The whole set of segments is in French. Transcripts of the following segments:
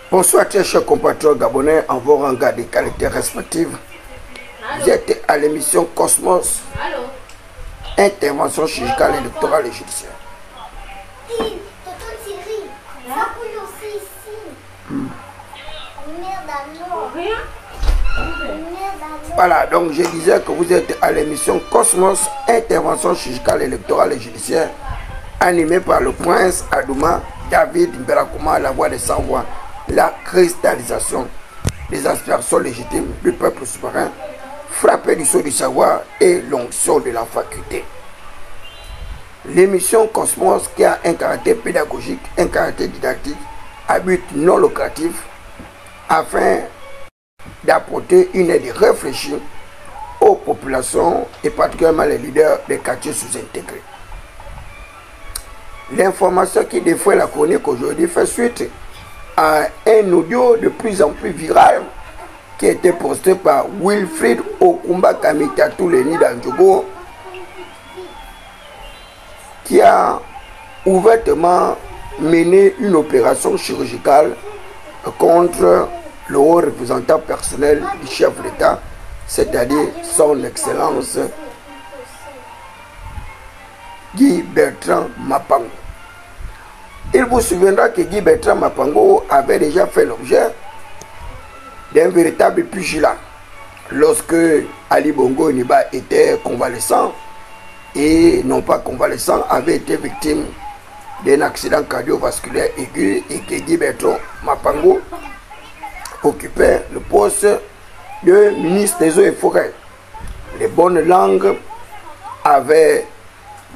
Bonsoir très chers compatriotes gabonais en vos rangs des qualités respectives. Vous êtes à l'émission Cosmos, intervention chirurgicale électorale et judiciaire. Voilà, donc je disais que vous êtes à l'émission Cosmos, intervention chirurgicale électorale et judiciaire, animée par le prince Adouma David Mbelakouma, la voix des sans-voix, la cristallisation des aspirations légitimes du peuple souverain, frappé du sceau du savoir et l'onction de la faculté. L'émission Cosmos, qui a un caractère pédagogique, un caractère didactique, à but non lucratif, afin d'apporter une aide réfléchie aux populations et particulièrement les leaders des quartiers sous-intégrés. L'information qui défrait la chronique aujourd'hui fait suite à un audio de plus en plus viral qui a été posté par Wilfried Okumba Kamitatou Leni Danjogo, qui a ouvertement mené une opération chirurgicale contre le haut représentant personnel du chef d'État, c'est-à-dire son Excellence Guy Bertrand Mapango. Il vous souviendra que Guy Bertrand Mapango avait déjà fait l'objet d'un véritable pugilat lorsque Ali Bongo Niba était convalescent et non pas convalescent, avait été victime d'un accident cardiovasculaire aigu et que Guy Bertrand Mapango occupait le poste de ministre des Eaux et Forêts. Les bonnes langues avaient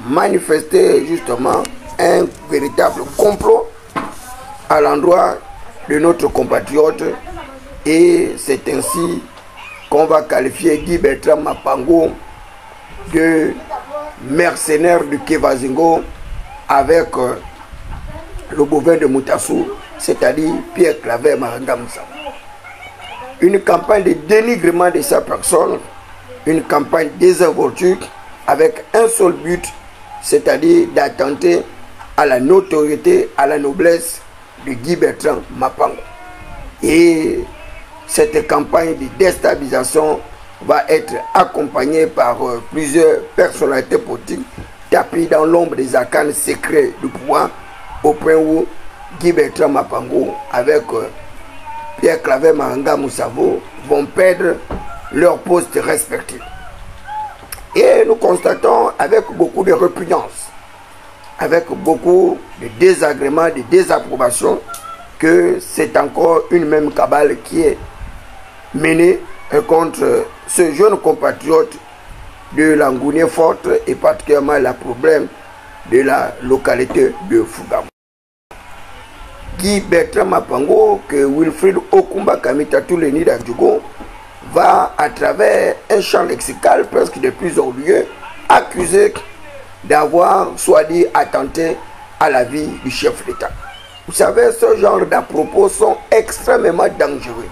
manifesté justement un véritable complot à l'endroit de notre compatriote et c'est ainsi qu'on va qualifier Guy Bertrand Mapango de mercenaire du Kevazingo avec le bovin de Moutassou, c'est-à-dire Pierre Claver Marangamsa. Une campagne de dénigrement de sa personne, une campagne désinvolture avec un seul but, c'est-à-dire d'attenter à la notoriété, à la noblesse de Guy Bertrand Mapango. Et cette campagne de déstabilisation va être accompagnée par plusieurs personnalités politiques tapis dans l'ombre des arcanes secrets du pouvoir, au point où Guy Bertrand Mapango avec Pierre Claver Maranga Moussavo vont perdre leurs postes respectifs. Et nous constatons avec beaucoup de répugnance, avec beaucoup de désagréments, de désapprobation, que c'est encore une même cabale qui est menée contre ce jeune compatriote de l'Angounier Forte et particulièrement le problème de la localité de Fugamo. Guy Bertrand Mapango, que Wilfried Okumba Kamitatou Leni Danjogo va à travers un champ lexical presque de plusieurs lieux accuser d'avoir soit dit attenté à la vie du chef d'État. Vous savez, ce genre d'à-propos sont extrêmement dangereux.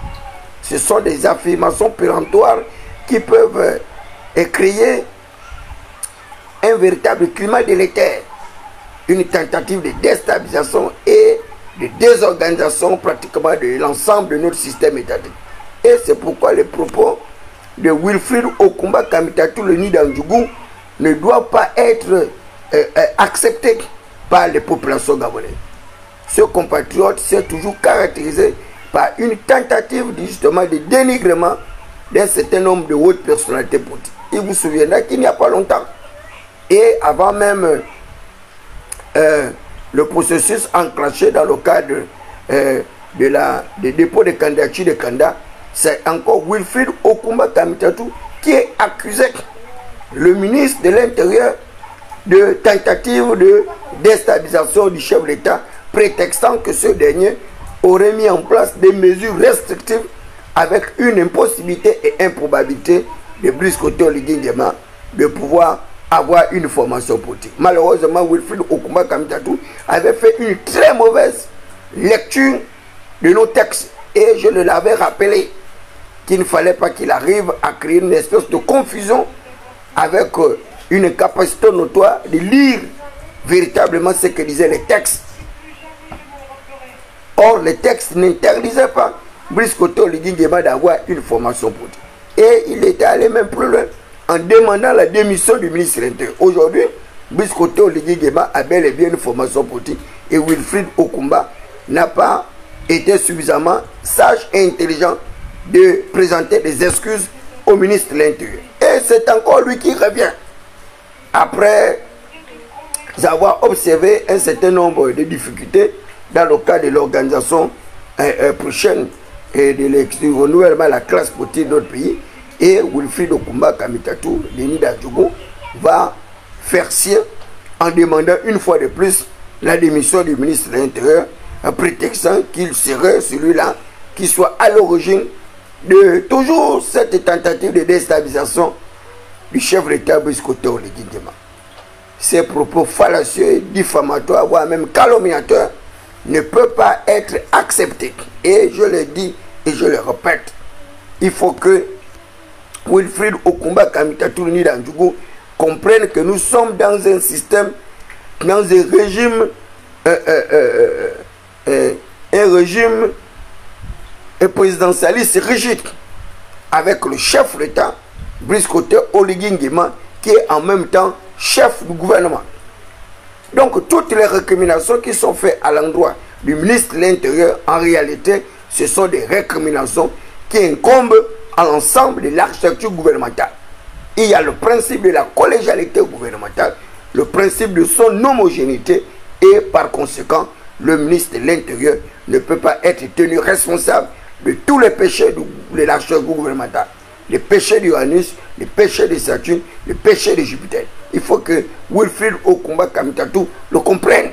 Ce sont des affirmations péremptoires qui peuvent créer un véritable climat délétère, une tentative de déstabilisation et de désorganisation pratiquement de l'ensemble de notre système étatique. Et c'est pourquoi les propos de Wilfried Okumba Kamitatou Leni Danjogo ne doivent pas être acceptés par les populations gabonaises. Ce compatriote s'est toujours caractérisé par une tentative justement de dénigrement d'un certain nombre de hautes personnalités politiques. Il vous souviendra qu'il n'y a pas longtemps, et avant même le processus enclenché dans le cadre des dépôts de candidature de Kanda, c'est encore Wilfried Okumba Kamitatou qui est accusé le ministre de l'Intérieur de tentative de déstabilisation du chef d'État, prétextant que ce dernier aurait mis en place des mesures restrictives avec une impossibilité et improbabilité de Brice Oligui Nguema de pouvoir avoir une formation politique. Malheureusement, Wilfried Okumba Kamitatou avait fait une très mauvaise lecture de nos textes et je le l'avais rappelé qu'il ne fallait pas qu'il arrive à créer une espèce de confusion avec une capacité notoire de lire véritablement ce que disaient les textes Or, le texte n'interdisait pas Brice Koto Oligui-Nguema d'avoir une formation politique. Et il était allé même plus loin en demandant la démission du ministre de l'Intérieur. Aujourd'hui, Brice Koto Oligui-Nguema a bel et bien une formation politique et Wilfried Okumba n'a pas été suffisamment sage et intelligent de présenter des excuses au ministre de l'Intérieur. Et c'est encore lui qui revient. Après avoir observé un certain nombre de difficultés dans le cadre de l'organisation prochaine et du renouvellement de la classe politique de notre pays, et Wilfried Okumba Kamitatou, Denis Dadjougou, va faire sien en demandant une fois de plus la démission du ministre de l'Intérieur, en prétextant qu'il serait celui-là qui soit à l'origine de toujours cette tentative de déstabilisation du chef de l'État Brice Koto Oligui-Nguema. Ces propos fallacieux, diffamatoires, voire même calomniateurs, ne peuvent pas être acceptés. Et je le dis et je le répète, il faut que Wilfried Okumba Kamitatou Denis Dadjougou comprenne que nous sommes dans un système, dans un régime présidentialiste rigide, avec le chef de l'État, Brice Koto Oligui-Nguema, qui est en même temps chef du gouvernement. Donc toutes les récriminations qui sont faites à l'endroit du ministre de l'Intérieur, en réalité, ce sont des récriminations qui incombent à l'ensemble de l'architecture gouvernementale. Il y a le principe de la collégialité gouvernementale, le principe de son homogénéité, et par conséquent, le ministre de l'Intérieur ne peut pas être tenu responsable de tous les péchés de l'architecture gouvernementale. Les péchés d'Uranus, les péchés de Saturne, les péchés de Jupiter. Il faut que Wilfried Okumba Kamitatou le comprenne.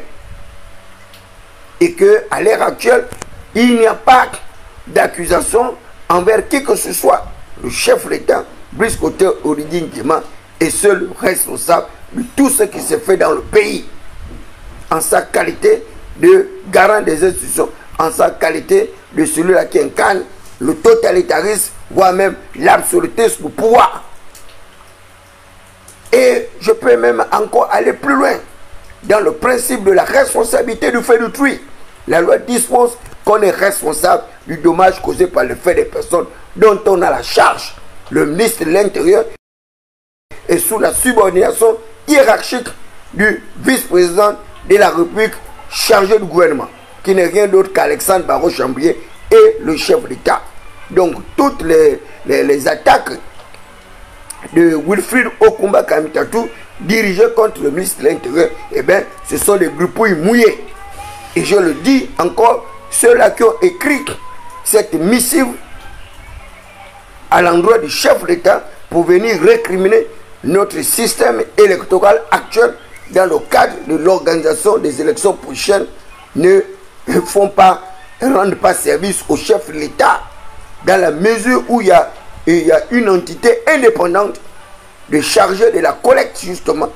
Et qu'à l'heure actuelle, il n'y a pas d'accusation envers qui que ce soit. Le chef de l'État, Brice Koto Oligui-Nguema, est seul responsable de tout ce qui se fait dans le pays. En sa qualité de garant des institutions, en sa qualité de celui-là qui incarne le totalitarisme, voire même l'absolutisme du pouvoir. Et je peux même encore aller plus loin dans le principe de la responsabilité du fait d'autrui. La loi dispose qu'on est responsable du dommage causé par le fait des personnes dont on a la charge. Le ministre de l'Intérieur est sous la subordination hiérarchique du vice-président de la République chargé du gouvernement, qui n'est rien d'autre qu'Alexandre Barrot-Chambrier et le chef d'État. Donc toutes les attaques de Wilfried Okumba Kamitatou dirigées contre le ministre de l'Intérieur, eh bien, ce sont des groupouilles mouillées. Et je le dis encore, ceux-là qui ont écrit cette missive à l'endroit du chef d'État pour venir récriminer notre système électoral actuel dans le cadre de l'organisation des élections prochaines ne rendent pas service au chef de l'État, dans la mesure où il y a une entité indépendante de charger de la collecte justement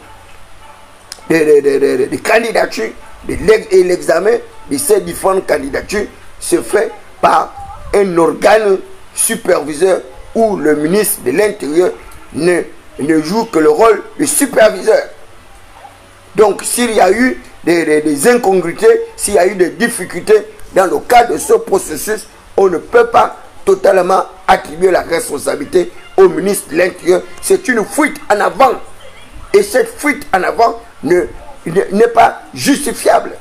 des candidatures et l'examen de ces différentes candidatures se fait par un organe superviseur où le ministre de l'Intérieur ne joue que le rôle de superviseur. Donc s'il y a eu des incongruités, s'il y a eu des difficultés dans le cadre de ce processus, on ne peut pas totalement attribuer la responsabilité au ministre de l'Intérieur. C'est une fuite en avant. Et cette fuite en avant n'est pas justifiable.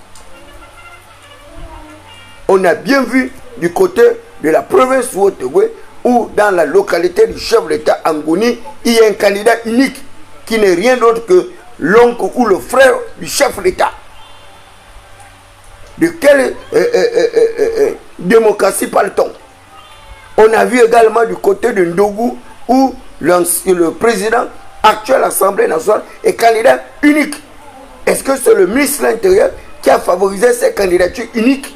On a bien vu du côté de la province de Haut-Ogooué, où dans la localité du chef de l'État Angouni, il y a un candidat unique qui n'est rien d'autre que l'oncle ou le frère du chef de l'État. De quelle démocratie parle-t-on? On a vu également du côté de Ndougou où le président actuel de l'Assemblée nationale est candidat unique. Est-ce que c'est le ministre de l'Intérieur qui a favorisé ces candidatures uniques?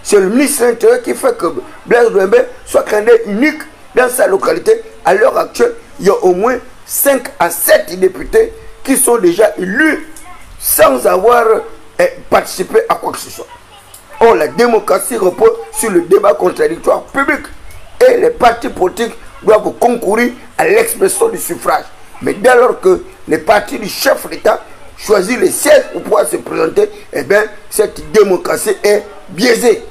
C'est le ministre de l'Intérieur qui fait que Blaise Douembé soit candidat unique dans sa localité. À l'heure actuelle, il y a au moins 5 à 7 députés qui sont déjà élus sans avoir participé à quoi que ce soit. Or, la démocratie repose sur le débat contradictoire public. Et les partis politiques doivent concourir à l'expression du suffrage. Mais dès lors que les partis du chef d'État choisissent les sièges pour pouvoir se présenter, eh bien, cette démocratie est biaisée.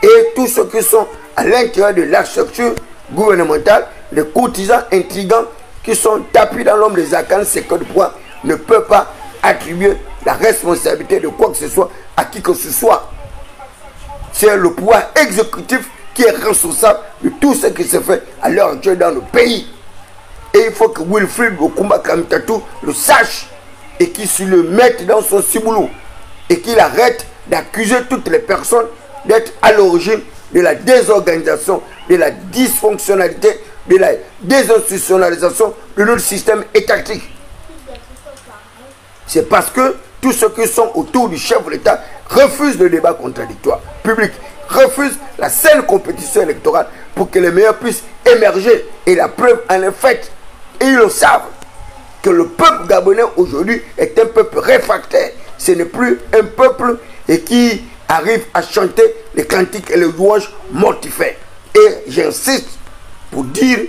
et tous ceux qui sont à l'intérieur de la structure gouvernementale, les courtisans intrigants qui sont tapis dans l'ombre des arcanes secrets de pouvoir, ne peuvent pas attribuer la responsabilité de quoi que ce soit à qui que ce soit. C'est le pouvoir exécutif qui est responsable de tout ce qui se fait à l'heure actuelle dans le pays. Et il faut que Wilfried Okumba Kamitatou le sache et qu'il se le mette dans son ciboulot et qu'il arrête d'accuser toutes les personnes d'être à l'origine de la désorganisation, de la dysfonctionnalité, de la désinstitutionnalisation de notre système étatique. C'est parce que tous ceux qui sont autour du chef de l'État refusent le débat contradictoire public, refusent la saine compétition électorale pour que les meilleurs puissent émerger. Et la preuve en est faite. Et ils le savent que le peuple gabonais aujourd'hui est un peuple réfractaire. Ce n'est plus un peuple qui arrive à chanter les cantiques et les louanges mortifères. Et j'insiste pour dire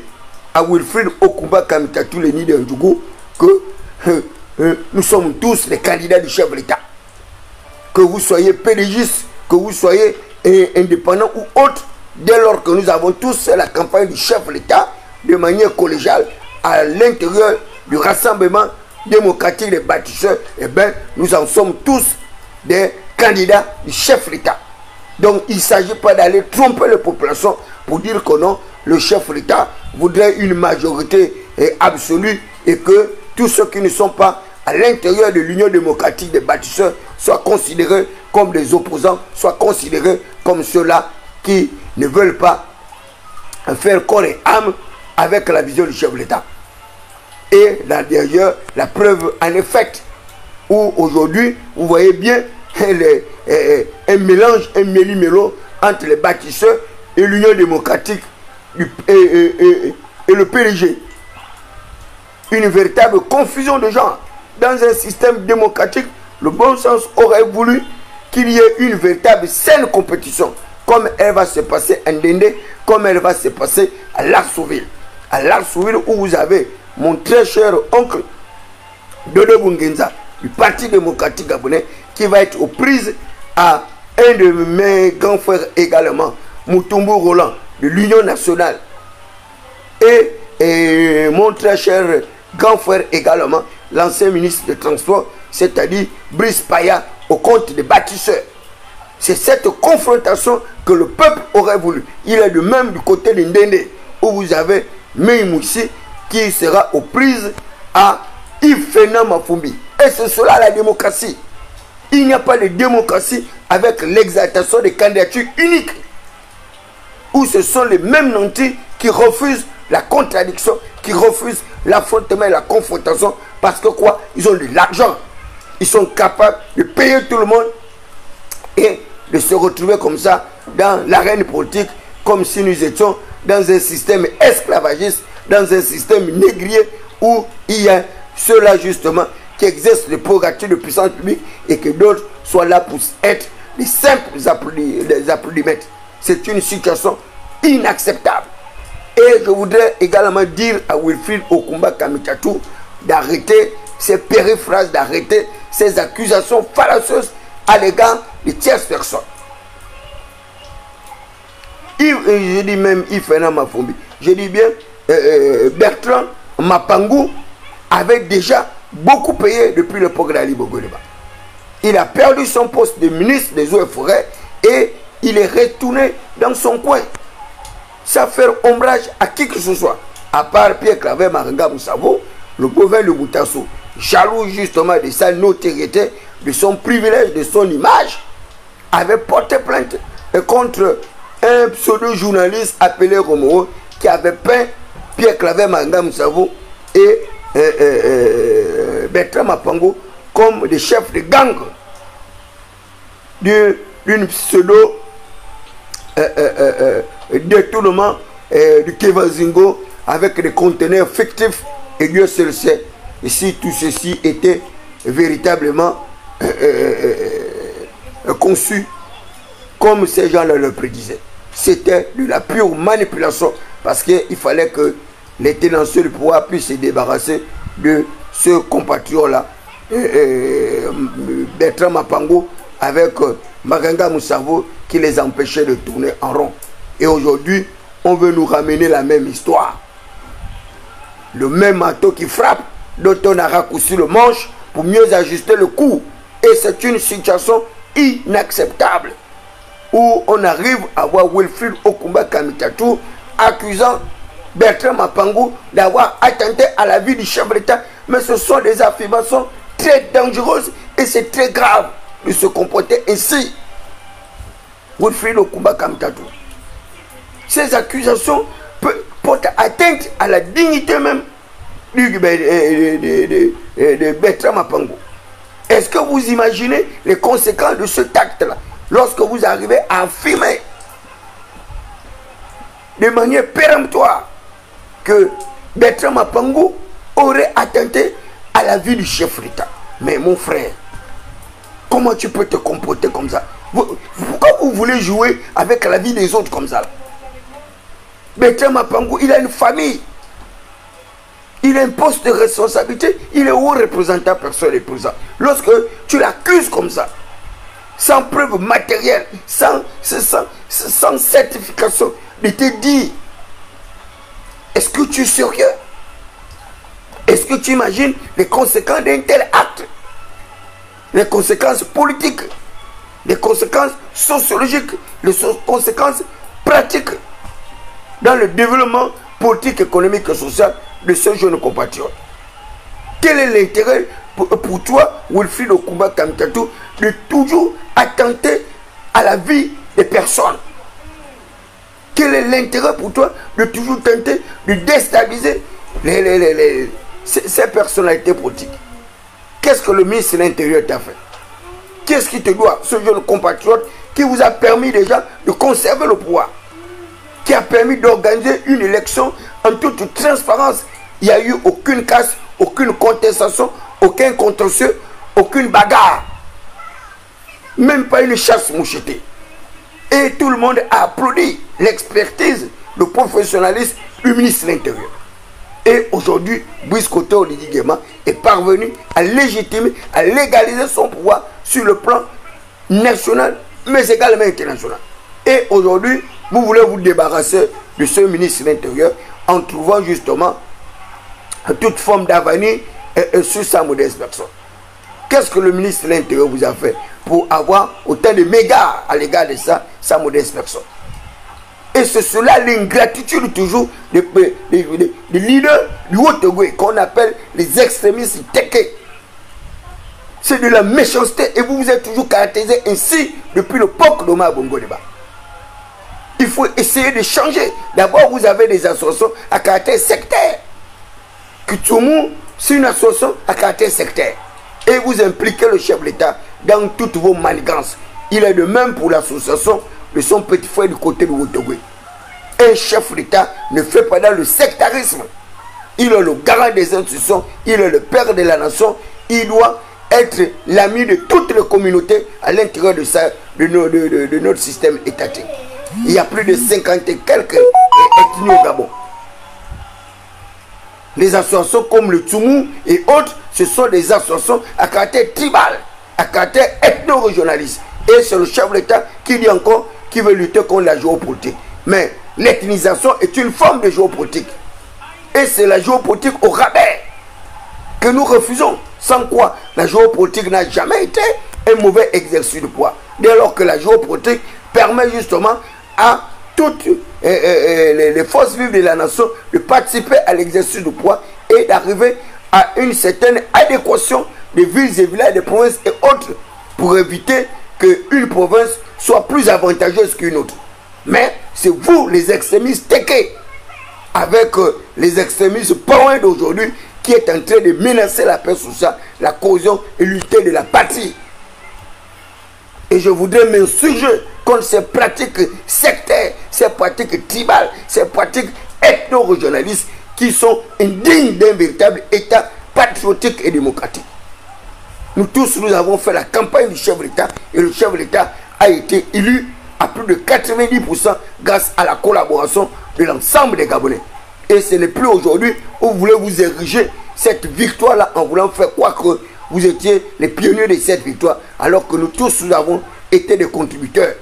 à Wilfried Okumba Kamitatou, le nid d'Ndjougou, que nous sommes tous les candidats du chef de l'État. Que vous soyez pédégiste, que vous soyez indépendant ou autre, dès lors que nous avons tous fait la campagne du chef de l'État de manière collégiale à l'intérieur du rassemblement démocratique des bâtisseurs, eh bien, nous en sommes tous des candidats du chef de l'État. Donc, il ne s'agit pas d'aller tromper les populations pour dire que non, le chef de l'État voudrait une majorité absolue et que tous ceux qui ne sont pas à l'intérieur de l'Union démocratique des bâtisseurs soient considérés comme des opposants, soient considérés comme ceux-là qui ne veulent pas faire corps et âme avec la vision du chef de l'État. Et là derrière, la preuve en est faite, où aujourd'hui, vous voyez bien un mélange, un méli-mélo entre les bâtisseurs et l'Union démocratique et le PDG. Une véritable confusion de genre. Dans un système démocratique, le bon sens aurait voulu qu'il y ait une véritable saine compétition, comme elle va se passer à Ndende, comme elle va se passer à Larsouville. À Larsouville, où vous avez mon très cher oncle Dodo Bungenza, du Parti démocratique gabonais, qui va être aux prises à un de mes grands frères également, Moutumbu Roland, de l'Union nationale. Et mon très cher grand frère également, l'ancien ministre des Transports, c'est-à-dire Brice Paya, au compte des bâtisseurs. C'est cette confrontation que le peuple aurait voulu. Il est de même du côté de Ndende, où vous avez Meimoussi qui sera aux prises à Ifena Mafumbi. Et c'est cela la démocratie. Il n'y a pas de démocratie avec l'exaltation des candidatures uniques, où ce sont les mêmes nantis qui refusent la contradiction, qui refusent l'affrontement et la confrontation, parce que quoi? Ils ont de l'argent. Ils sont capables de payer tout le monde et de se retrouver comme ça dans l'arène politique, comme si nous étions dans un système esclavagiste, dans un système négrier, où il y a ceux-là justement qui exercent les prérogatives de puissance publique et que d'autres soient là pour être les simples applaudimètres. C'est une situation inacceptable. Et je voudrais également dire à Wilfried Okumba Kamitatou d'arrêter ces périphrases, d'arrêter ces accusations fallacieuses à l'égard de tierces personnes. Je dis même Ifena Mafumbi, je dis bien Bertrand Mapangou avait déjà beaucoup payé depuis l'époque d'Ali Bogoleba. Il a perdu son poste de ministre des Eaux et Forêts et il est retourné dans son coin sans faire ombrage à qui que ce soit, à part Pierre Claver Maranga Moussavo, le bovin de Boutasso, jaloux justement de sa notoriété, de son privilège, de son image, avait porté plainte contre un pseudo-journaliste appelé Romero qui avait peint Pierre Claver Maranga Moussavo et Bertrand Mapango comme des chefs de gang d'une pseudo détournement du Kevazingo avec des conteneurs fictifs, et Dieu seul sait si tout ceci était véritablement conçu comme ces gens-là le prédisaient. C'était de la pure manipulation, parce qu'il fallait que les tenanciers du pouvoir puissent se débarrasser de ce compatriote-là, Bertrand Mapango, avec Maganga Moussavo qui les empêchait de tourner en rond. Et aujourd'hui, on veut nous ramener la même histoire. Le même marteau qui frappe, dont on a raccourci le manche pour mieux ajuster le coup. Et c'est une situation inacceptable où on arrive à voir Wilfried Okumba Kamitatou accusant Bertrand Mapango d'avoir attenté à la vie du chef de l'État. Mais ce sont des affirmations très dangereuses et c'est très grave de se comporter ainsi. Wilfried Okumba Kamitatou. Ces accusations portent atteinte à la dignité même de Bertrand Mapango. Est-ce que vous imaginez les conséquences de ce acte-là lorsque vous arrivez à affirmer de manière péremptoire que Bertrand Mapango aurait attenté à la vie du chef de l'État? Mais mon frère, comment tu peux te comporter comme ça? Pourquoi vous voulez jouer avec la vie des autres comme ça? Bertrand Mapango, il a une famille. Il a un poste de responsabilité. Il est haut représentant personnel et président. Lorsque tu l'accuses comme ça, sans preuve matérielle, sans certification, de te dire, est-ce que tu es sérieux? Est-ce que tu imagines les conséquences d'un tel acte? Les conséquences politiques, les conséquences sociologiques, les conséquences pratiques dans le développement politique, économique et social de ce jeune compatriote. Quel est l'intérêt pour toi, Wilfried Okumba Kamitatou, de toujours attenter à la vie des personnes? Quel est l'intérêt pour toi de toujours tenter de déstabiliser ces personnalités politiques? Qu'est-ce que le ministre de l'Intérieur t'a fait? Qu'est-ce qui te doit, ce jeune compatriote qui vous a permis déjà de conserver le pouvoir, qui a permis d'organiser une élection en toute transparence? Il n'y a eu aucune casse, aucune contestation, aucun contentieux, aucune bagarre. Même pas une chasse mouchetée. Et tout le monde a applaudi l'expertise, le professionnalisme du ministre de l'Intérieur. Et aujourd'hui, Brice Koto Oligui Nguema est parvenu à légitimer, à légaliser son pouvoir sur le plan national, mais également international. Et aujourd'hui, vous voulez vous débarrasser de ce ministre de l'Intérieur en trouvant justement toute forme d'avanir sur sa modeste personne. Qu'est-ce que le ministre de l'Intérieur vous a fait pour avoir autant de mégards à l'égard de sa modeste personne? Et c'est cela l'ingratitude toujours des leaders du Haut-Togo qu'on appelle les extrémistes teke. C'est de la méchanceté et vous vous êtes toujours caractérisé ainsi depuis l'époque d'Omar Bongo Deba. Il faut essayer de changer. D'abord, vous avez des associations à caractère sectaire. Kutumu, c'est une association à caractère sectaire. Et vous impliquez le chef de l'État dans toutes vos manigances. Il est de même pour l'association de son petit frère du côté de Haut-Togo. Un chef d'État ne fait pas dans le sectarisme. Il est le garant des institutions, il est le père de la nation, il doit être l'ami de toutes les communautés à l'intérieur de notre système étatique. Il y a plus de 50 et quelques ethnies au Gabon. Les associations comme le Tsoumou et autres, ce sont des associations à caractère tribal, à caractère ethno-régionaliste. Et c'est le chef de l'État qui dit encore qu'il veut lutter contre la géopolitique. Mais l'ethnisation est une forme de géopolitique. Et c'est la géopolitique au rabais que nous refusons. Sans quoi la géopolitique n'a jamais été un mauvais exercice de pouvoir. Dès lors que la géopolitique permet justement à toutes les forces vives de la nation de participer à l'exercice du pouvoir et d'arriver à une certaine adéquation des villes et villages, des provinces et autres pour éviter qu'une province soit plus avantageuse qu'une autre. Mais c'est vous, les extrémistes teke, avec les extrémistes parents d'aujourd'hui, qui est en train de menacer la paix sociale, la cohésion et l'unité de la patrie. Et je voudrais m'insurger contre ces pratiques sectaires, ces pratiques tribales, ces pratiques ethno-régionalistes qui sont indignes d'un véritable État patriotique et démocratique. Nous tous, nous avons fait la campagne du chef de l'État et le chef de l'État a été élu à plus de 90% grâce à la collaboration de l'ensemble des Gabonais. Et ce n'est plus aujourd'hui où vous voulez vous ériger cette victoire-là en voulant faire croire que vous étiez les pionniers de cette victoire, alors que nous tous nous avons été des contributeurs.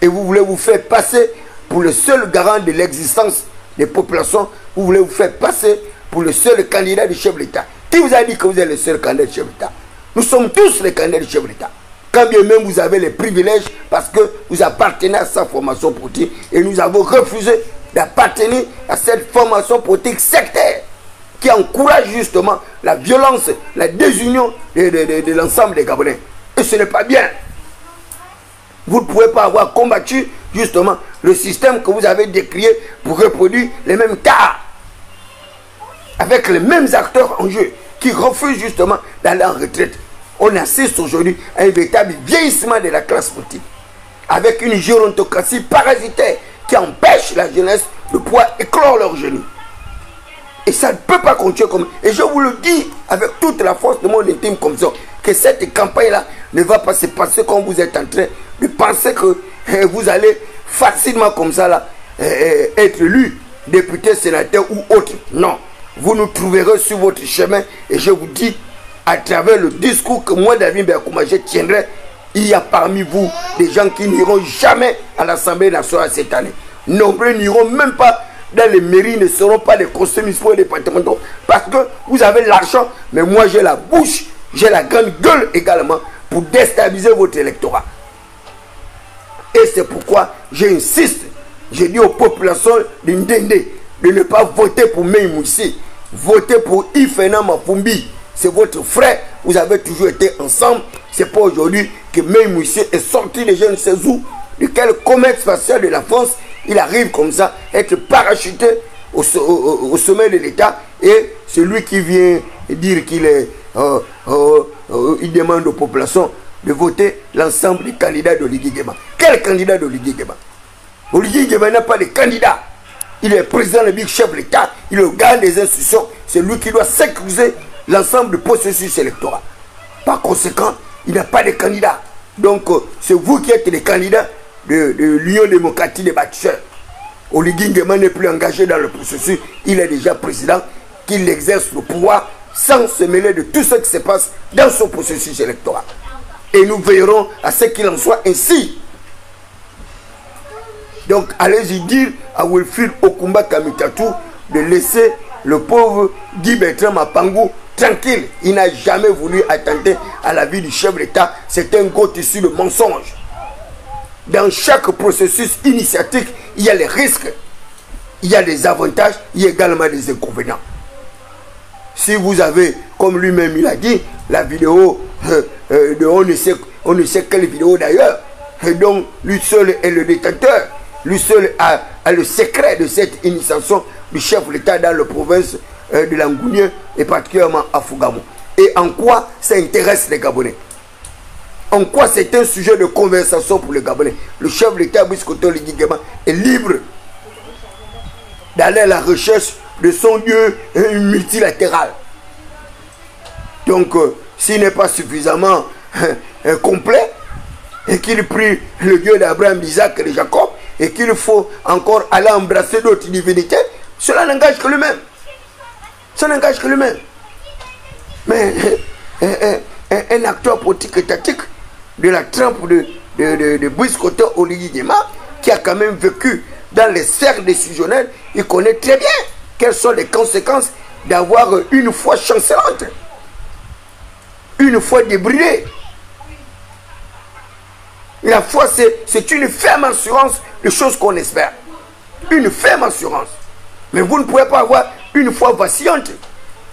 Et vous voulez vous faire passer pour le seul garant de l'existence des populations. Vous voulez vous faire passer pour le seul candidat du chef de l'État. Qui vous a dit que vous êtes le seul candidat du chef de l'État? Nous sommes tous les candidats du chef de l'État. Quand bien même vous avez les privilèges parce que vous appartenez à sa formation politique et nous avons refusé d'appartenir à cette formation politique sectaire qui encourage justement la violence, la désunion de l'ensemble des Gabonais. Et ce n'est pas bien. Vous ne pouvez pas avoir combattu justement le système que vous avez décrié pour reproduire les mêmes cas avec les mêmes acteurs en jeu qui refusent justement d'aller en retraite. On assiste aujourd'hui à un véritable vieillissement de la classe politique avec une gérontocratie parasitaire qui empêche la jeunesse de pouvoir éclore leur génie. Et ça ne peut pas continuer comme... Et je vous le dis avec toute la force de mon intime comme ça, que cette campagne-là ne va pas se passer comme vous êtes en train de penser que vous allez facilement comme ça là, être élu, député, sénateur ou autre. Non. Vous nous trouverez sur votre chemin et je vous dis, à travers le discours que moi, David Beakouma, je tiendrai, il y a parmi vous des gens qui n'iront jamais à l'Assemblée nationale cette année. Nombreux n'iront même pas dans les mairies, ne seront pas des conseils municipaux et départementaux parce que vous avez l'argent, mais moi j'ai la bouche, j'ai la grande gueule également pour déstabiliser votre électorat. Et c'est pourquoi j'insiste, je dis aux populations de Ndende de ne pas voter pour Mei Moussi, votez pour Ifena Mafumbi. C'est votre frère, vous avez toujours été ensemble. C'est pas aujourd'hui que Mei Moussi est sorti de je ne sais où, de quel commerce spatial de la France. Il arrive comme ça, être parachuté au sommet de l'État. Et celui qui vient dire qu'il est... il demande aux populations de voter l'ensemble des candidats d'Oligui Nguema. Quel candidat d'Oligui Nguema? Oligui Nguema n'a pas de candidat. Il est président du chef de l'État, il est le garant des institutions. C'est lui qui doit sécuriser l'ensemble du processus électoral. Par conséquent, il n'a pas de candidat. Donc, c'est vous qui êtes les candidats de l'Union démocratique des bâtisseurs. Oligui Nguema n'est plus engagé dans le processus. Il est déjà président, qu'il exerce le pouvoir sans se mêler de tout ce qui se passe dans ce processus électoral. Et nous veillerons à ce qu'il en soit ainsi. Donc, allez-y dire à Wilfrid Okumba Kamitatou de laisser le pauvre Guy Bertrand Mapangou tranquille. Il n'a jamais voulu attenter à la vie du chef de l'État. C'est un gros tissu de mensonges. Dans chaque processus initiatique, il y a les risques, il y a des avantages, il y a également des inconvénients. Si vous avez, comme lui-même il a dit, la vidéo de on ne sait quelle vidéo d'ailleurs, donc lui seul est le détenteur, lui seul a le secret de cette initiation du chef de l'État dans la province de Langounien et particulièrement à Fougamou. Et en quoi ça intéresse les Gabonais? En quoi c'est un sujet de conversation pour les Gabonais? Le chef de l'État, Briskoto Oligui Nguema, est libre d'aller à la recherche de son Dieu multilatéral. Donc, s'il n'est pas suffisamment complet, et qu'il prie le Dieu d'Abraham, d'Isaac et de Jacob, et qu'il faut encore aller embrasser d'autres divinités, cela n'engage que lui-même. Ça n'engage que lui-même. Mais un acteur politique étatique de la trempe de Briskoto Oligui Nguema, qui a quand même vécu dans les cercles décisionnels, il connaît très bien quelles sont les conséquences d'avoir une foi chancelante, une foi débridée. La foi, c'est une ferme assurance de choses qu'on espère. Une ferme assurance. Mais vous ne pouvez pas avoir une foi vacillante.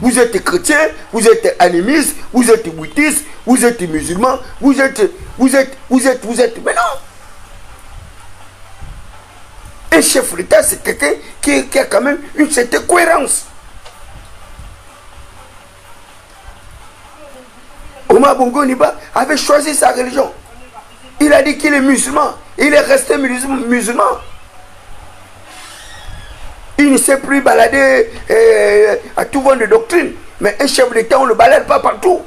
Vous êtes chrétien, vous êtes animiste, vous êtes bouddhiste, vous êtes musulman, vous êtes. Mais non! Un chef d'État, c'est quelqu'un qui a quand même une certaine cohérence. Omar Bongo Niba avait choisi sa religion. Il a dit qu'il est musulman. Il est resté musulman. Il ne s'est plus baladé à tout vent de doctrine. Mais un chef d'État, on ne le balade pas partout.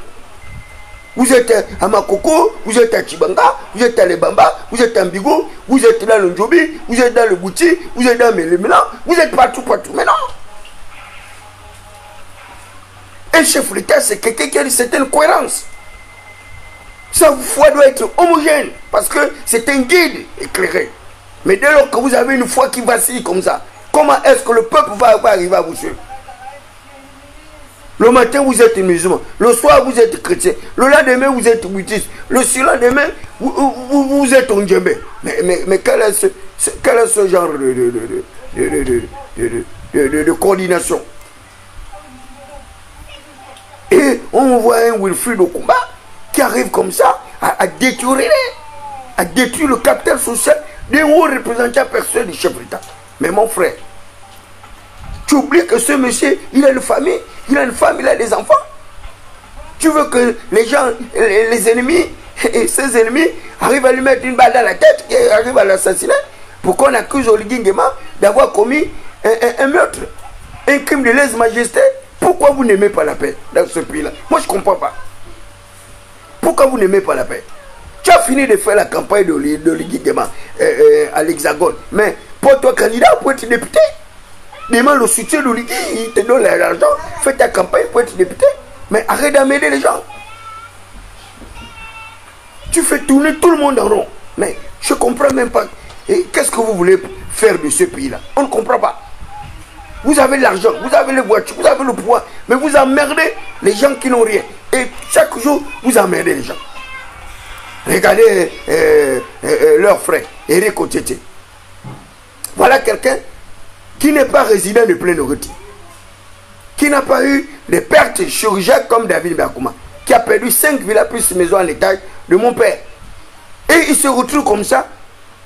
Vous êtes à Makoko, vous êtes à Chibanga, vous êtes à Lebamba, vous êtes à Mbigo, vous êtes dans le Njobi, vous êtes dans le Bouti, vous êtes dans le Milan, vous êtes partout. Mais non. Un chef d'État, c'est quelqu'un qui a une certaine cohérence. Sa foi doit être homogène, parce que c'est un guide éclairé. Mais dès lors que vous avez une foi qui vacille comme ça, comment est-ce que le peuple va arriver à vous suivre? Le matin, vous êtes musulman. Le soir, vous êtes chrétien. Le lendemain, vous êtes bouddhiste. Le surlendemain, vous êtes ondjembé. Mais quel est ce genre de coordination? Et on voit un Wilfried au combat qui arrive comme ça à détruire le capital social d'un haut représentant personnel du chef d'État. Mais mon frère, tu oublies que ce monsieur, il a une famille, il a une femme, il a des enfants. Tu veux que les gens, les ennemis, et ses ennemis arrivent à lui mettre une balle dans la tête et arrivent à l'assassiner pour qu'on accuse Oligui Nguema d'avoir commis un meurtre, un crime de lèse-majesté. Pourquoi vous n'aimez pas la paix dans ce pays-là? Moi, je ne comprends pas. Pourquoi vous n'aimez pas la paix? Tu as fini de faire la campagne d'Oligui Nguema à l'Hexagone. Mais pour toi, candidat, pour être député, demande le soutien d'Oligui, il te donne l'argent, fais ta campagne pour être député. Mais arrête d'amener les gens. Tu fais tourner tout le monde en rond. Mais je ne comprends même pas. Qu'est-ce que vous voulez faire de ce pays-là? On ne comprend pas. Vous avez l'argent, vous avez les voitures, vous avez le pouvoir, mais vous emmerdez les gens qui n'ont rien. Et chaque jour, vous emmerdez les gens. Regardez leur frère, Éric Otiété. Voilà quelqu'un qui n'est pas résident de Plein-Noreti, qui n'a pas eu de pertes chirurgicales comme David Bakuma, qui a perdu 5 villas plus maisons à l'étage de mon père. Et il se retrouve comme ça,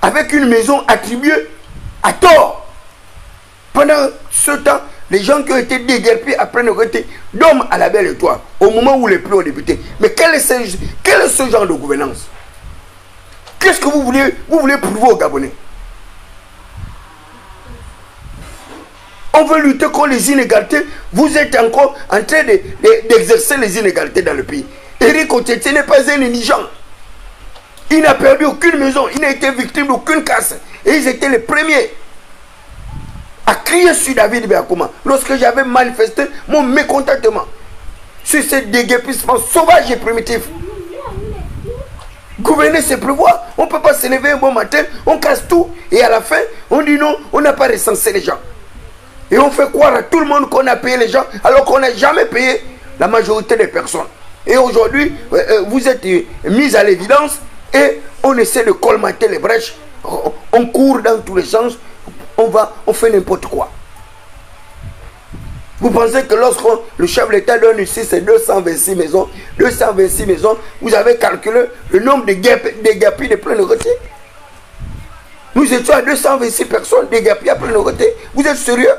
avec une maison attribuée à tort. Pendant ce temps, les gens qui ont été déguerpis à Plein-Noreti dorment à la belle étoile, au moment où les pluies ont débuté. Mais quel est ce genre de gouvernance? Qu'est-ce que vous voulez prouver aux Gabonais? On veut lutter contre les inégalités. Vous êtes encore en train d'exercer les inégalités dans le pays. Éric Otiété n'est pas un indigent. Il n'a perdu aucune maison. Il n'a été victime d'aucune casse. Et ils étaient les premiers à crier sur David Bakuma lorsque j'avais manifesté mon mécontentement sur ce déguerpissement sauvage et primitif. Gouverner, c'est prévoir. On ne peut pas se lever un bon matin, on casse tout et à la fin, on dit non, on n'a pas recensé les gens. Et on fait croire à tout le monde qu'on a payé les gens alors qu'on n'a jamais payé la majorité des personnes. Et aujourd'hui, vous êtes mis à l'évidence et on essaie de colmater les brèches. On court dans tous les sens, on fait n'importe quoi. Vous pensez que lorsque le chef de l'État donne ici ces 226 maisons, vous avez calculé le nombre de déguerpis de Plein-Noreti? Nous étions à 226 personnes déguerpis à Plein-Noreti. Vous êtes sérieux?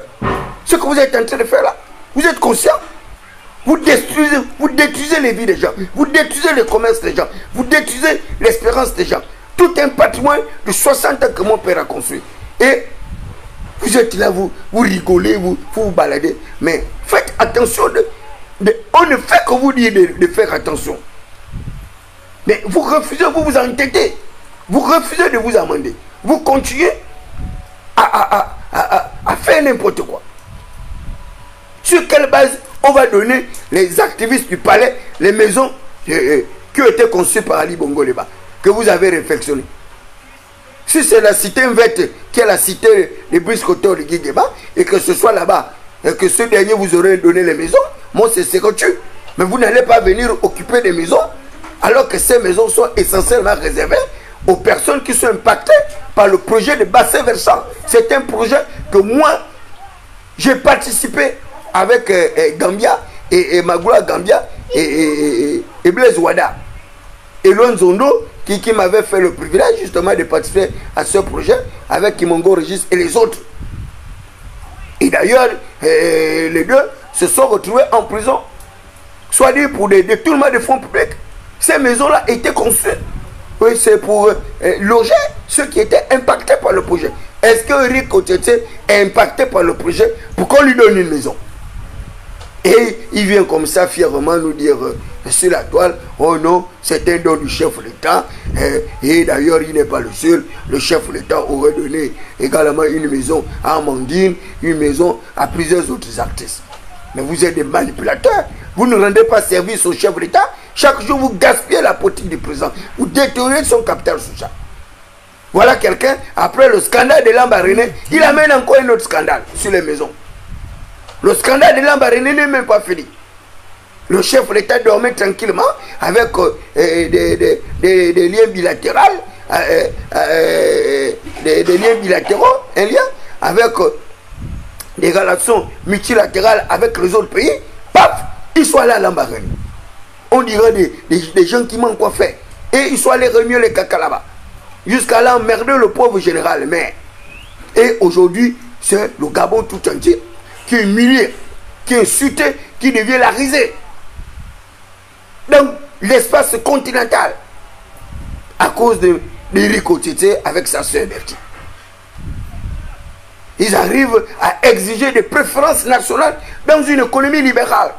Ce que vous êtes en train de faire là, vous êtes conscient? Vous détruisez les vies des gens, vous détruisez le commerce des gens, vous détruisez l'espérance des gens. Tout un patrimoine de 60 ans que mon père a construit. Et vous êtes là, vous rigolez, vous baladez. Mais faites attention. On ne fait que vous dire de faire attention. Mais vous refusez, vous vous entêtez. Vous refusez de vous amender. Vous continuez à faire n'importe quoi. Sur quelle base on va donner les activistes du palais, les maisons qui ont été conçues par Ali Bongo Leba, que vous avez réflexionné? Si c'est la cité Mvete qui est la cité de Brice Koto de Guigueba, et que ce soit là-bas, et que ce dernier vous aurait donné les maisons, moi c'est ce que tu. Mais vous n'allez pas venir occuper des maisons, alors que ces maisons sont essentiellement réservées aux personnes qui sont impactées par le projet de bassin versant. C'est un projet que moi, j'ai participé avec Gambia et Magula Gambia et Blaise Wada. Et Luanzondo qui m'avait fait le privilège justement de participer à ce projet avec Kimongo Régis et les autres. Et d'ailleurs, les deux se sont retrouvés en prison, soit dit pour des détournements de fonds publics. Ces maisons-là étaient conçues. Oui, c'est pour loger ceux qui étaient impactés par le projet. Est-ce que Éric Otiété est impacté par le projet pour qu'on lui donne une maison? Et il vient comme ça fièrement nous dire sur la toile, oh non, c'est un don du chef de l'État. Et d'ailleurs, il n'est pas le seul. Le chef de l'État aurait donné également une maison à Amandine, une maison à plusieurs autres artistes. Mais vous êtes des manipulateurs. Vous ne rendez pas service au chef de l'État Chaque jour, vous gaspillez la politique du président. Vous détériorez son capital social. Voilà quelqu'un, après le scandale de Lambaréné, il amène encore un autre scandale sur les maisons. Le scandale de Lambaréné n'est même pas fini. Le chef de l'État dormait tranquillement avec des liens bilatéraux, des liens bilatéraux, un lien avec des relations multilatérales avec les autres pays. Paf, ils sont allés à Lambaréné. On dirait des gens qui manquent quoi faire. Et ils sont allés remuer les caca là-bas. Jusqu'à là, emmerder le pauvre général. Mais, et aujourd'hui, c'est le Gabon tout entier qui est humilié, qui est insulté, qui devient la risée. Donc, l'espace continental, à cause d'Éric Otete avec sa soeur Bertie. Ils arrivent à exiger des préférences nationales dans une économie libérale,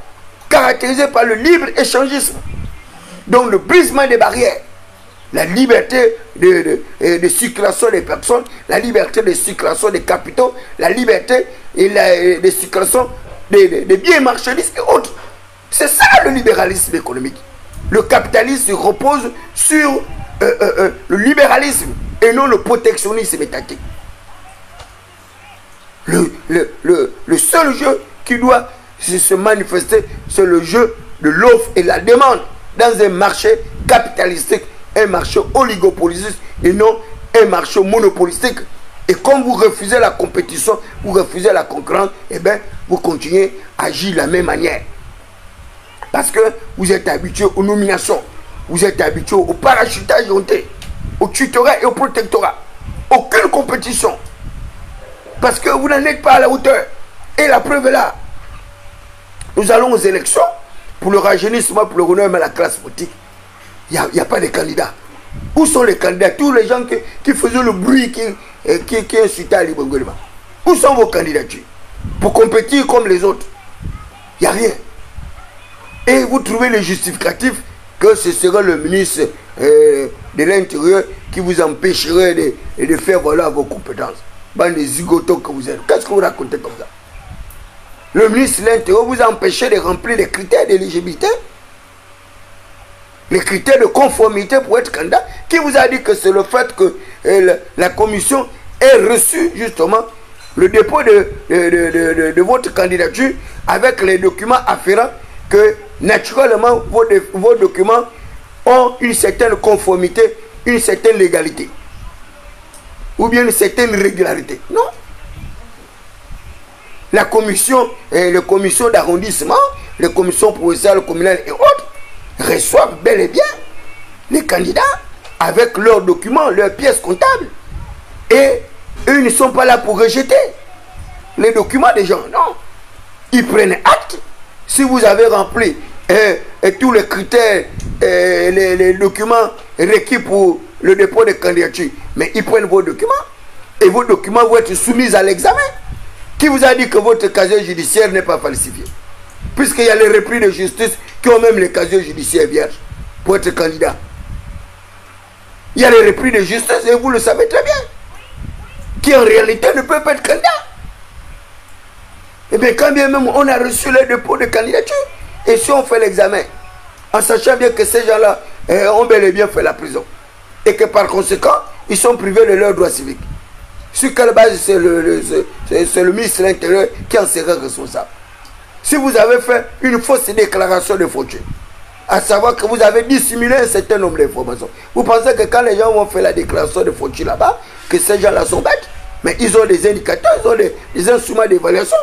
caractérisée par le libre-échangisme. Donc, le brisement des barrières, la liberté de circulation des personnes, la liberté de circulation des capitaux, la liberté de circulation des biens marchandises et autres. C'est ça le libéralisme économique. Le capitalisme repose sur le libéralisme et non le protectionnisme étatique. Le seul jeu qui doit se manifester, c'est le jeu de l'offre et la demande dans un marché capitalistique, un marché oligopolistique et non un marché monopolistique. Et comme vous refusez la compétition, vous refusez la concurrence, eh bien, vous continuez à agir de la même manière. Parce que vous êtes habitué aux nominations, vous êtes habitué au parachutage honté, au tutorat et au protectorat. Aucune compétition. Parce que vous n'en êtes pas à la hauteur. Et la preuve est là. Nous allons aux élections pour le rajeunissement, pour le renouvellement de la classe politique. Il n'y a pas de candidats. Où sont les candidats? Tous les gens qui faisaient le bruit, qui incitaient à l'Ibongolima. Où sont vos candidatures? Pour compétir comme les autres. Il n'y a rien. Et vous trouvez le justificatif que ce serait le ministre de l'Intérieur qui vous empêcherait de faire valoir vos compétences. Bande de zigotos que vous êtes. Qu'est-ce que vous racontez comme ça? Le ministre de l'Intérieur vous a empêché de remplir les critères d'éligibilité, les critères de conformité pour être candidat. Qui vous a dit que c'est le fait que la commission ait reçu justement le dépôt de votre candidature avec les documents afférents, que naturellement vos documents ont une certaine conformité, une certaine légalité ou bien une certaine régularité? Non. La commission, les commissions d'arrondissement, les commissions provinciales, communales et autres reçoivent bel et bien les candidats avec leurs documents, leurs pièces comptables. Et eux ne sont pas là pour rejeter les documents des gens. Non. Ils prennent acte. Si vous avez rempli tous les critères, les documents requis pour le dépôt de candidature, mais ils prennent vos documents et vos documents vont être soumis à l'examen. Qui vous a dit que votre casier judiciaire n'est pas falsifié? Puisqu'il y a les repris de justice qui ont même les casiers judiciaires vierges pour être candidat. Il y a les repris de justice et vous le savez très bien, qui en réalité ne peuvent pas être candidats. Et bien quand bien même on a reçu le dépôt de candidature, et si on fait l'examen, en sachant bien que ces gens-là ont bel et bien fait la prison, et que par conséquent, ils sont privés de leurs droits civiques. Sur quelle base c'est le ministre de l'Intérieur qui en serait responsable? Si vous avez fait une fausse déclaration de fortune, à savoir que vous avez dissimulé un certain nombre d'informations, vous pensez que quand les gens vont faire la déclaration de fortune là-bas, que ces gens-là sont bêtes? Mais ils ont des indicateurs, ils ont des instruments d'évaluation.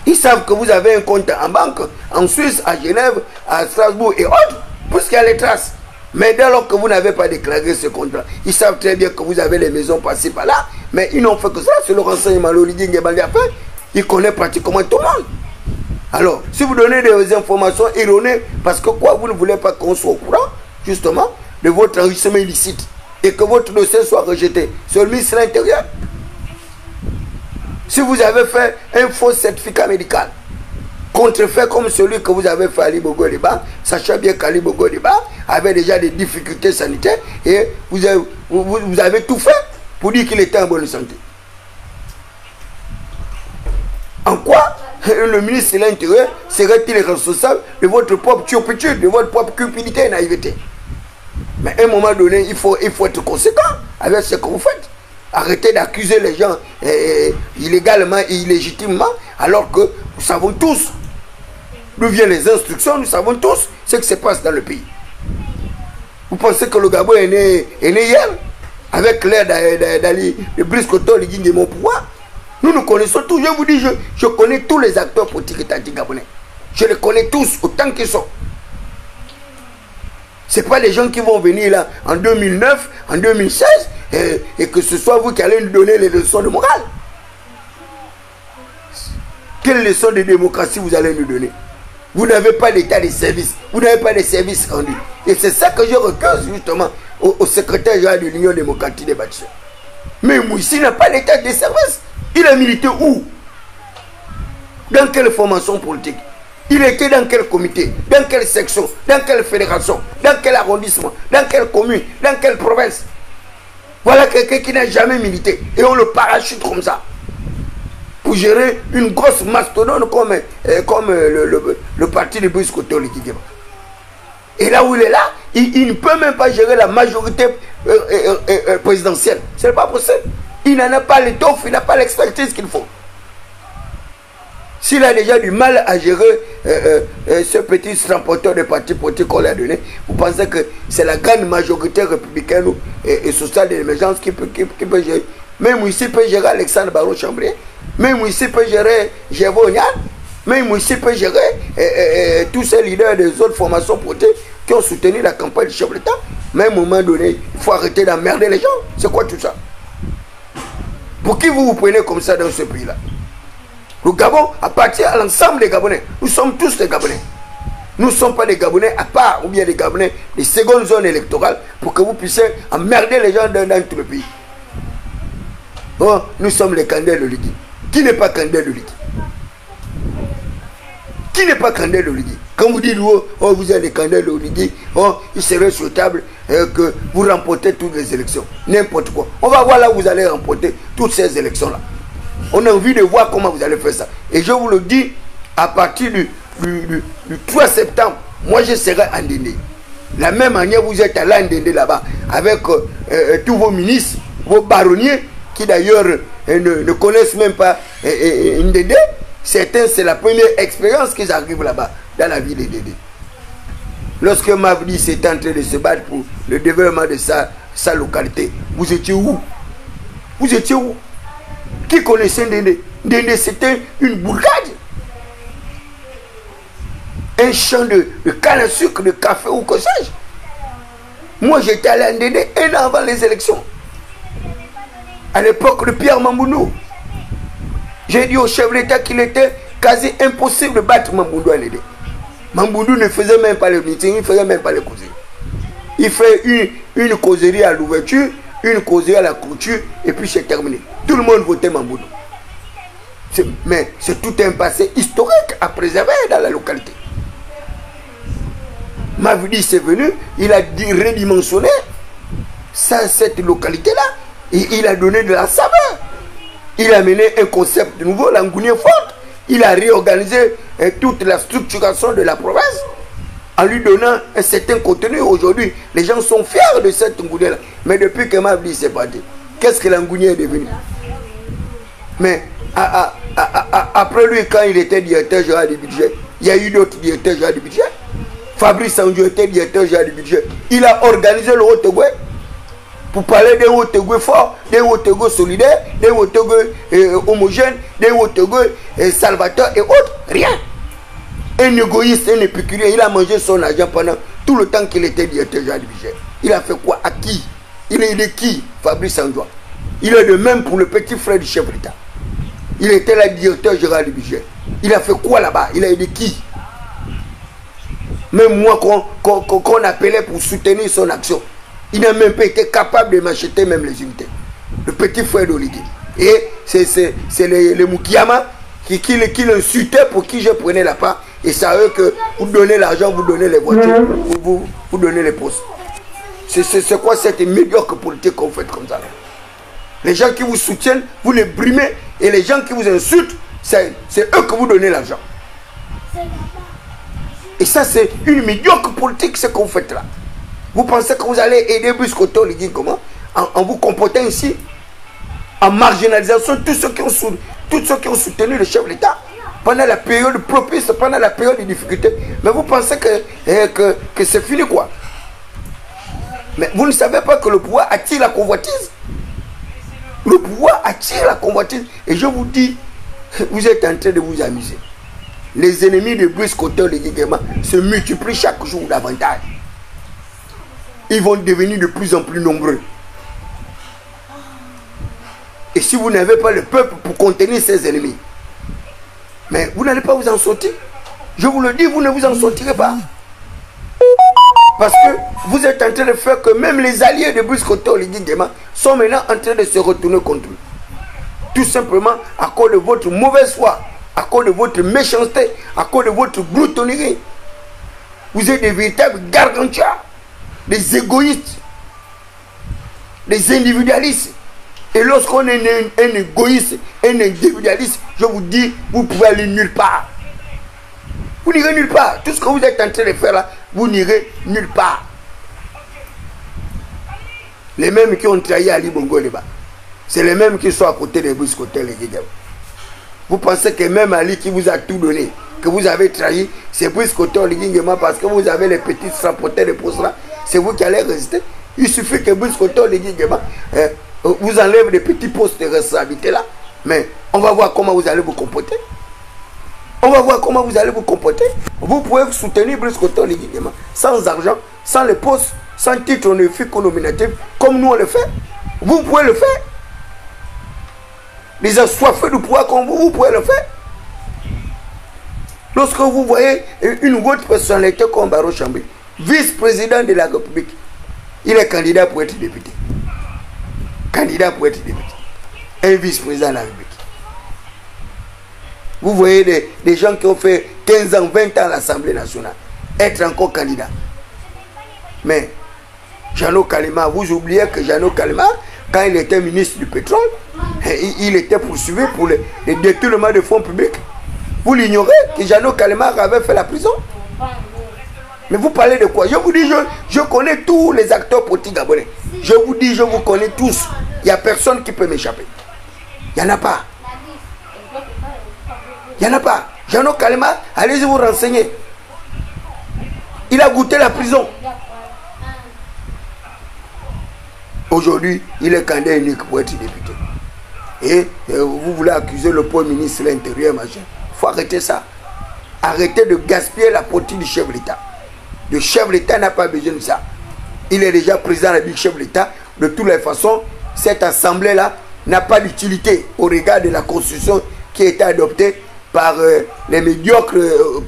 Ils savent que vous avez un compte en banque, en Suisse, à Genève, à Strasbourg et autres, puisqu'il y a les traces. Mais dès lors que vous n'avez pas déclaré ce compte-là, ils savent très bien que vous avez les maisons passées par là, mais ils n'ont fait que ça. C'est le renseignement, il connaît pratiquement tout le monde. Alors, si vous donnez des informations erronées, parce que quoi, vous ne voulez pas qu'on soit au courant, justement, de votre enrichissement illicite, et que votre dossier soit rejeté, c'est le ministre de l'Intérieur. Si vous avez fait un faux certificat médical, contrefait comme celui que vous avez fait à Ali Bongo Liba, sachant bien qu'Ali Bongo Liba avait déjà des difficultés sanitaires et vous avez tout fait pour dire qu'il était en bonne santé. En quoi le ministre de l'Intérieur serait-il responsable de votre propre turpitude, de votre propre cupidité et naïveté? Mais à un moment donné, il faut être conséquent avec ce que vous faites. Arrêtez d'accuser les gens illégalement et illégitimement, alors que nous savons tous d'où viennent les instructions, nous savons tous ce qui se passe dans le pays. Vous pensez que le Gabon est né hier, avec l'air d'Ali, de Brice Koto, de mon pouvoir? Nous connaissons tous, je vous dis, je connais tous les acteurs politiques étatiques gabonais. Je les connais tous, autant qu'ils sont. Ce n'est pas les gens qui vont venir là en 2009, en 2016, et que ce soit vous qui allez nous donner les leçons de morale. Quelles leçons de démocratie vous allez nous donner? Vous n'avez pas d'état de service, vous n'avez pas de service rendu. Et c'est ça que je recuse justement au secrétaire général de l'Union démocratique des bâtisseurs. Mais Moïse n'a pas d'état de service. Il a milité où? Dans quelle formation politique? Il était dans quel comité? Dans quelle section? Dans quelle fédération? Dans quel arrondissement? Dans quelle commune? Dans quelle province? Voilà quelqu'un qui n'a jamais milité. Et on le parachute comme ça. Pour gérer une grosse mastodonte comme le parti de Brice Koto. Et là où il est là, il ne peut même pas gérer la majorité présidentielle. Ce n'est pas possible. Il n'en a pas l'étoffe, il n'a pas l'expertise qu'il faut. S'il a déjà du mal à gérer ce petit transporteur de parti politique qu'on lui a donné, vous pensez que c'est la grande majorité républicaine et sociale de l'émergence qui peut gérer? Même ici peut gérer Alexandre Barreau Chambrier, même ici peut gérer Gervais Onial, même ici peut gérer tous ces leaders des autres formations politiques qui ont soutenu la campagne du chef de l'État. Mais à un moment donné, il faut arrêter d'emmerder les gens. C'est quoi tout ça? Pour qui vous vous prenez comme ça dans ce pays-là? Le Gabon appartient à l'ensemble des Gabonais. Nous sommes tous des Gabonais. Nous ne sommes pas des Gabonais à part, ou bien des Gabonais des secondes zones électorales pour que vous puissiez emmerder les gens dans tout le pays. Oh, nous sommes les candidats de Lugui. Qui n'est pas candidat de Lugui? Qui n'est pas candidat de Lugui? Quand vous dites, oh, vous êtes des candidats de Lugui, oh, il serait souhaitable que vous remportez toutes les élections. N'importe quoi. On va voir là où vous allez remporter toutes ces élections-là. On a envie de voir comment vous allez faire ça. Et je vous le dis, à partir du 3 septembre, moi je serai à Ndéndé. La même manière, vous êtes allé à Ndéndé là-bas, avec tous vos ministres, vos baronniers, qui d'ailleurs ne connaissent même pas Ndéndé. Certains, c'est la première expérience qu'ils arrivent là-bas, dans la ville de Ndéndé. Lorsque Mavdi s'est en train de se battre pour le développement de sa localité, vous étiez où? Vous étiez où? Qui connaissait Ndéndé? Ndéndé, c'était une bourgade. Un champ de canne à sucre, de café ou que sais-je. Moi, j'étais allé à Ndéndé un an avant les élections. À l'époque de Pierre Mamboundou. J'ai dit au chef de l'État qu'il était quasi impossible de battre Mamboundou à Ndéndé. Mamboundou ne faisait même pas le meeting, il ne faisait même pas les causeries. Il fait une causerie à l'ouverture, une causerie à la clôture, et puis c'est terminé. Tout le monde votait Mamboundou. Mais c'est tout un passé historique à préserver dans la localité. Mavdi c'est venu, il a redimensionné cette localité-là, et il a donné de la saveur. Il a mené un concept nouveau, l'Angounier forte. Il a réorganisé toute la structuration de la province en lui donnant un certain contenu. Aujourd'hui, les gens sont fiers de cette Ngounier-là. Mais depuis que Mavdi s'est parti, qu'est-ce que l'Angounier est devenu? Mais après lui, quand il était directeur général du budget, il y a eu d'autres directeurs généraux du budget. Fabrice Sanjo était directeur général du budget. Il a organisé le Haut-Ogooué pour parler d'un Haut-Ogooué fort, d'un Haut-Ogooué solidaire, d'un Haut-Ogooué homogène, d'un Haut-Ogooué salvateur et autres. Rien. Un égoïste, un épicurien, il a mangé son argent pendant tout le temps qu'il était directeur général du budget. Il a fait quoi? À qui? Il est de qui? Fabrice Sanjo. Il est de même pour le petit frère du chef d'État. Il était le directeur général du budget. Il a fait quoi là-bas? Il a aidé qui? Même moi qu'on appelait pour soutenir son action, il n'a même pas été capable de m'acheter même les unités. Le petit frère d'Oligi. Et c'est les Moukiyama qui l'insultaient pour qui je prenais la part. Et c'est à eux que vous donnez l'argent, vous donnez les voitures, vous donnez les postes. C'est quoi cette médiocre politique qu'on fait comme ça? Les gens qui vous soutiennent, vous les brimez. Et les gens qui vous insultent, c'est eux que vous donnez l'argent. Et ça, c'est une médiocre politique, ce que vous faites là. Vous pensez que vous allez aider Brice-Coteau, comment, en vous comportant ici, en marginalisation tous ceux qui ont soutenu le chef de l'État pendant la période propice, pendant la période de difficulté. Mais vous pensez que c'est fini quoi? Mais vous ne savez pas que le pouvoir attire la convoitise. Le pouvoir attire la convoitise. Et je vous dis, vous êtes en train de vous amuser. Les ennemis de Brice-Coteau se multiplient chaque jour davantage. Ils vont devenir de plus en plus nombreux. Et si vous n'avez pas le peuple pour contenir ces ennemis, mais vous n'allez pas vous en sortir. Je vous le dis, vous ne vous en sortirez pas. Parce que vous êtes en train de faire que même les alliés de Brice-Coteau sont maintenant en train de se retourner contre lui. Tout simplement à cause de votre mauvaise foi, à cause de votre méchanceté, à cause de votre gloutonnerie. Vous êtes des véritables gargantuas, des égoïstes, des individualistes. Et lorsqu'on est un égoïste, un individualiste, je vous dis, vous pouvez aller nulle part. Vous n'irez nulle part. Tout ce que vous êtes en train de faire là, vous n'irez nulle part. Les mêmes qui ont trahi Ali Bongo là-bas, c'est les mêmes qui sont à côté de Brice-Coteau. Vous pensez que même Ali qui vous a tout donné, que vous avez trahi, c'est Brice-Coteau parce que vous avez les petits rapporteurs de postes là, c'est vous qui allez résister. Il suffit que Brice-Coteau vous enlève des petits postes de responsabilité là, mais on va voir comment vous allez vous comporter. On va voir comment vous allez vous comporter. Vous pouvez soutenir Brice-Coteau sans argent, sans les postes, sans titre honorifique ou nominatif, comme nous on le fait. Vous pouvez le faire. Les assoiffés du pouvoir comme vous pouvez le faire. Lorsque vous voyez une autre personnalité comme Barreau Chambé, vice-président de la République, il est candidat pour être député. Candidat pour être député. Un vice-président de la République. Vous voyez des gens qui ont fait 15 ans, 20 ans à l'Assemblée nationale, être encore candidat. Mais Jeannot Kalema, vous oubliez que Jeannot Kalema, quand il était ministre du pétrole, il était poursuivi pour le détournement de fonds publics. Vous l'ignorez que Jeannot Kalema avait fait la prison. Mais vous parlez de quoi? Je vous dis, je connais tous les acteurs politiques gabonais. Je vous dis, je vous connais tous. Il n'y a personne qui peut m'échapper. Il n'y en a pas. Il n'y en a pas. Jeannot Kalema, allez-y vous renseigner. Il a goûté la prison. Aujourd'hui, il est candidat unique pour être député. Et vous voulez accuser le premier ministre de l'Intérieur, machin. Il faut arrêter ça. Arrêtez de gaspiller la politique du chef de l'État. Le chef de l'État n'a pas besoin de ça. Il est déjà président du chef de l'État. De toutes les façons, cette assemblée-là n'a pas d'utilité au regard de la constitution qui a été adoptée par les médiocres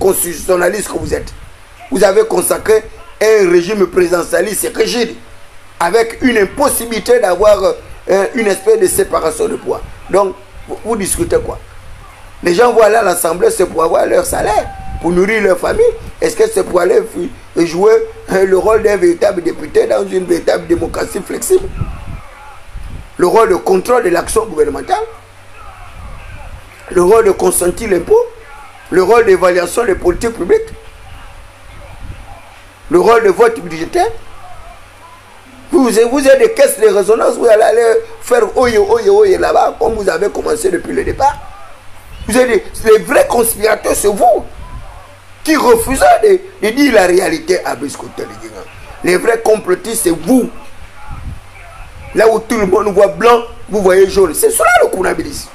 constitutionnalistes que vous êtes. Vous avez consacré un régime présidentialiste rigide avec une impossibilité d'avoir une espèce de séparation de pouvoir. Donc, vous discutez quoi? Les gens vont aller à l'Assemblée, c'est pour avoir leur salaire, pour nourrir leur famille. Est-ce que c'est pour aller jouer le rôle d'un véritable député dans une véritable démocratie flexible? Le rôle de contrôle de l'action gouvernementale? Le rôle de consentir l'impôt? Le rôle d'évaluation des politiques publiques? Le rôle de vote budgétaire? Vous êtes des caisses de résonance, vous allez aller faire oye là-bas, comme vous avez commencé depuis le départ. Vous êtes les vrais conspirateurs, c'est vous qui refusez de dire la réalité à Brice-Coteau. Les vrais complotistes, c'est vous. Là où tout le monde voit blanc, vous voyez jaune. C'est cela le Kounabilis.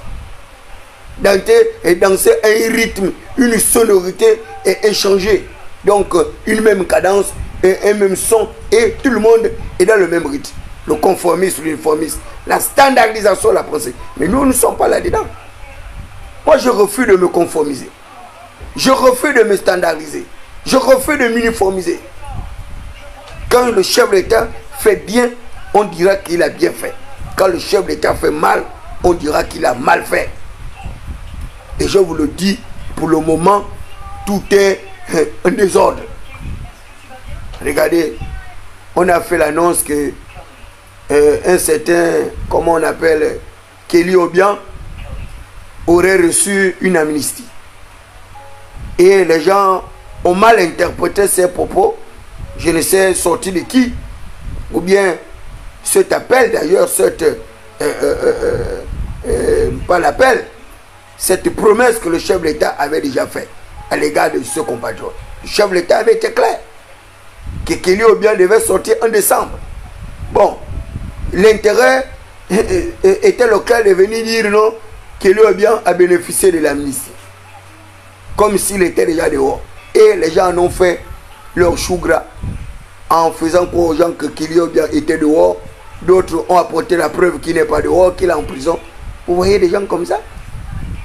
Danser un rythme, une sonorité et échanger. Donc, une même cadence, et un même son, et tout le monde est dans le même rythme. Le conformisme, l'uniformisme, la standardisation, la pensée. Mais nous ne sommes pas là-dedans. Moi, je refuse de me conformiser. Je refuse de me standardiser. Je refuse de m'uniformiser. Quand le chef de l'État fait bien, on dira qu'il a bien fait. Quand le chef de l'État fait mal, on dira qu'il a mal fait. Et je vous le dis, pour le moment, tout est en désordre. Regardez, on a fait l'annonce que un certain, comment on appelle, Kelly Obiang, aurait reçu une amnistie. Et les gens ont mal interprété ces propos. Je ne sais sorti de qui, ou bien cet appel d'ailleurs, pas l'appel, cette promesse que le chef de l'État avait déjà faite à l'égard de ce compatriote. Le chef de l'État avait été clair que Kelly Obiang devait sortir en décembre. Bon, l'intérêt était lequel de venir dire non, Kelly Obiang a bénéficié de l'amnistie, comme s'il était déjà dehors. Et les gens en ont fait leur chou gras en faisant croire aux gens que Kelly Obiang était dehors. D'autres ont apporté la preuve qu'il n'est pas dehors, qu'il est en prison. Vous voyez des gens comme ça.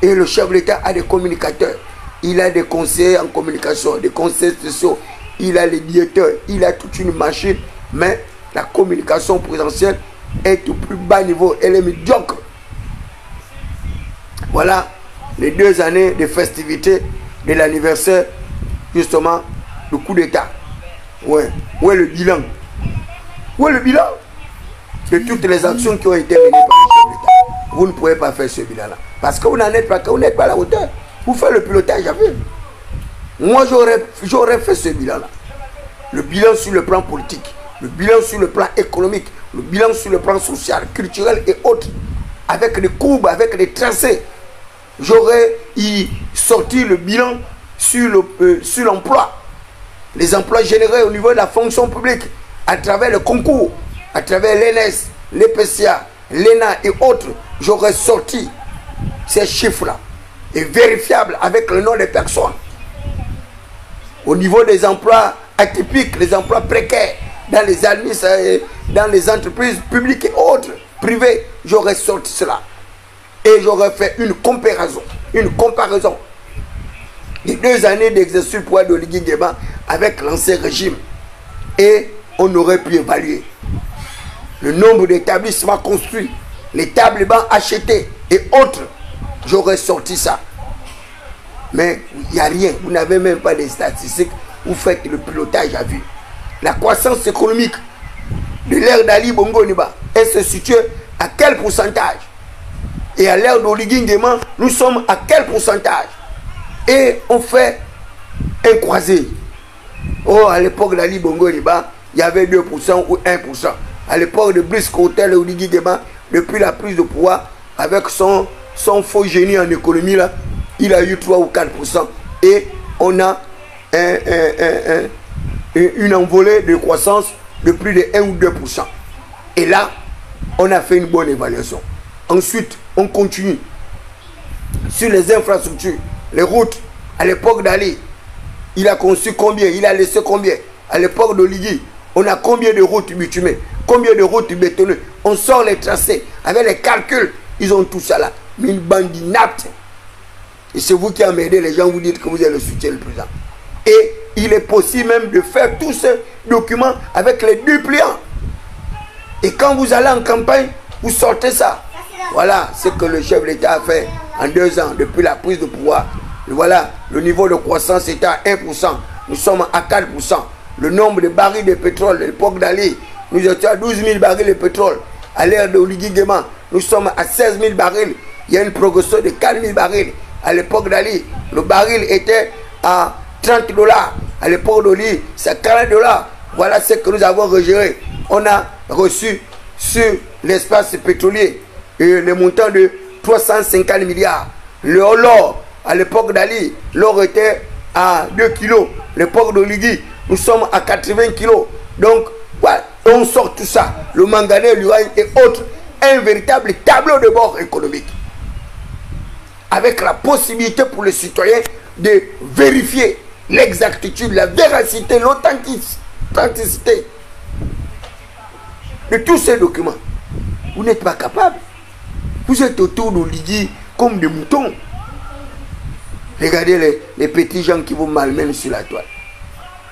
Et le chef de l'État a des communicateurs. Il a des conseillers en communication, des conseillers sociaux. Il a les directeurs. Il a toute une machine. Mais la communication présidentielle est au plus bas niveau. Elle est médiocre. Voilà les 2 années de festivités de l'anniversaire, justement, du coup d'État. Ouais. Où est le bilan? Où est le bilan de toutes les actions qui ont été menées par le chef d'État? Vous ne pouvez pas faire ce bilan-là. Parce que vous n'êtes pas à la hauteur. Vous faites le pilotage à vue. Moi, j'aurais fait ce bilan-là. Le bilan sur le plan politique, le bilan sur le plan économique, le bilan sur le plan social, culturel et autres, avec des courbes, avec des tracés. J'aurais sorti le bilan sur l'emploi. Les emplois générés au niveau de la fonction publique, à travers le concours, à travers l'ENS, l'EPCA, l'ENA et autres. J'aurais sorti ces chiffres-là, et vérifiables avec le nom des personnes. Au niveau des emplois atypiques, les emplois précaires, dans les administrations, dans les entreprises publiques et autres, privées, j'aurais sorti cela. Et j'aurais fait une comparaison des 2 années d'exercice pour Oligui Nguema avec l'ancien régime. Et on aurait pu évaluer le nombre d'établissements construits, les tables bancs achetés et autres. J'aurais sorti ça. Mais il n'y a rien. Vous n'avez même pas de statistiques. Vous faites le pilotage à vue. La croissance économique de l'ère d'Ali Bongo Ondimba, elle se situe à quel pourcentage? Et à l'ère d'Oligui Nguema, nous sommes à quel pourcentage? Et on fait un croisé. Oh, à l'époque d'Ali Bongo Ondimba, il y avait 2% ou 1%. À l'époque de Brice Kotel et Oligui Nguema, depuis la prise de pouvoir, avec son faux génie en économie, là, il a eu 3 ou 4%. Et on a une envolée de croissance de plus de 1 ou 2%. Et là, on a fait une bonne évaluation. Ensuite, on continue sur les infrastructures, les routes. À l'époque d'Ali, il a conçu combien? Il a laissé combien? À l'époque d'Oligui, on a combien de routes bitumées? Combien de routes bétonnées? On sort les tracés avec les calculs. Ils ont tout ça là. Mais une bande inapte. Et c'est vous qui emmerdez les gens, vous dites que vous êtes le soutien du président. Et il est possible même de faire tous ces documents avec les dupliants. Et quand vous allez en campagne, vous sortez ça. Voilà ce que le chef de l'État a fait en 2 ans, depuis la prise de pouvoir. Et voilà, le niveau de croissance était à 1%. Nous sommes à 4%. Le nombre de barils de pétrole, à l'époque d'Ali, nous étions à 12 000 barils de pétrole. À l'ère de Oligui Nguema, nous sommes à 16 000 barils. Il y a une progression de 4 000 barils. À l'époque d'Ali, le baril était à 30 $. À l'époque d'Oli, c'est 40 $. Voilà ce que nous avons regéré. On a reçu sur l'espace pétrolier le montant de 350 milliards. L'or, à l'époque d'Ali, l'or était à 2 kilos. À l'époque d'Oligui, nous sommes à 80 kilos. Donc, voilà, on sort tout ça. Le manganèse, l'uranium et autres. Un véritable tableau de bord économique. Avec la possibilité pour les citoyens de vérifier l'exactitude, la véracité, l'authenticité de tous ces documents. Vous n'êtes pas capable. Vous êtes autour d'Oligui comme des moutons. Regardez les petits gens qui vous malmènent sur la toile.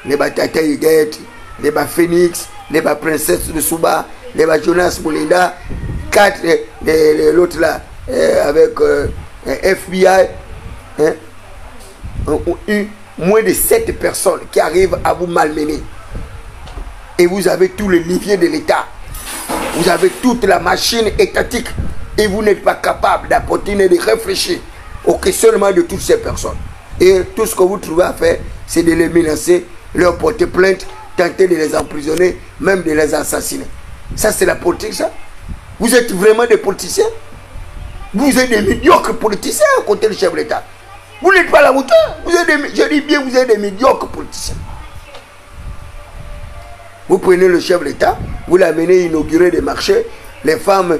Les Batata Higuette, les Phoenix, les princesses de Souba, les Jonas Moulinda, 4, l'autre là, avec FBI, hein, moins de 7 personnes qui arrivent à vous malmener. Et vous avez tous les leviers de l'État. Vous avez toute la machine étatique. Et vous n'êtes pas capable d'apporter, de réfléchir, au questionnement de toutes ces personnes. Et tout ce que vous trouvez à faire, c'est de les menacer, leur porter plainte, tenter de les emprisonner, même de les assassiner. Ça, c'est la politique, ça. Vous êtes vraiment des politiciens. Vous êtes des médiocres politiciens à côté du chef de l'État. Vous n'êtes pas à la hauteur. Je dis bien, vous êtes des médiocres politiciens. Vous prenez le chef de l'État, vous l'amenez inaugurer des marchés. Les femmes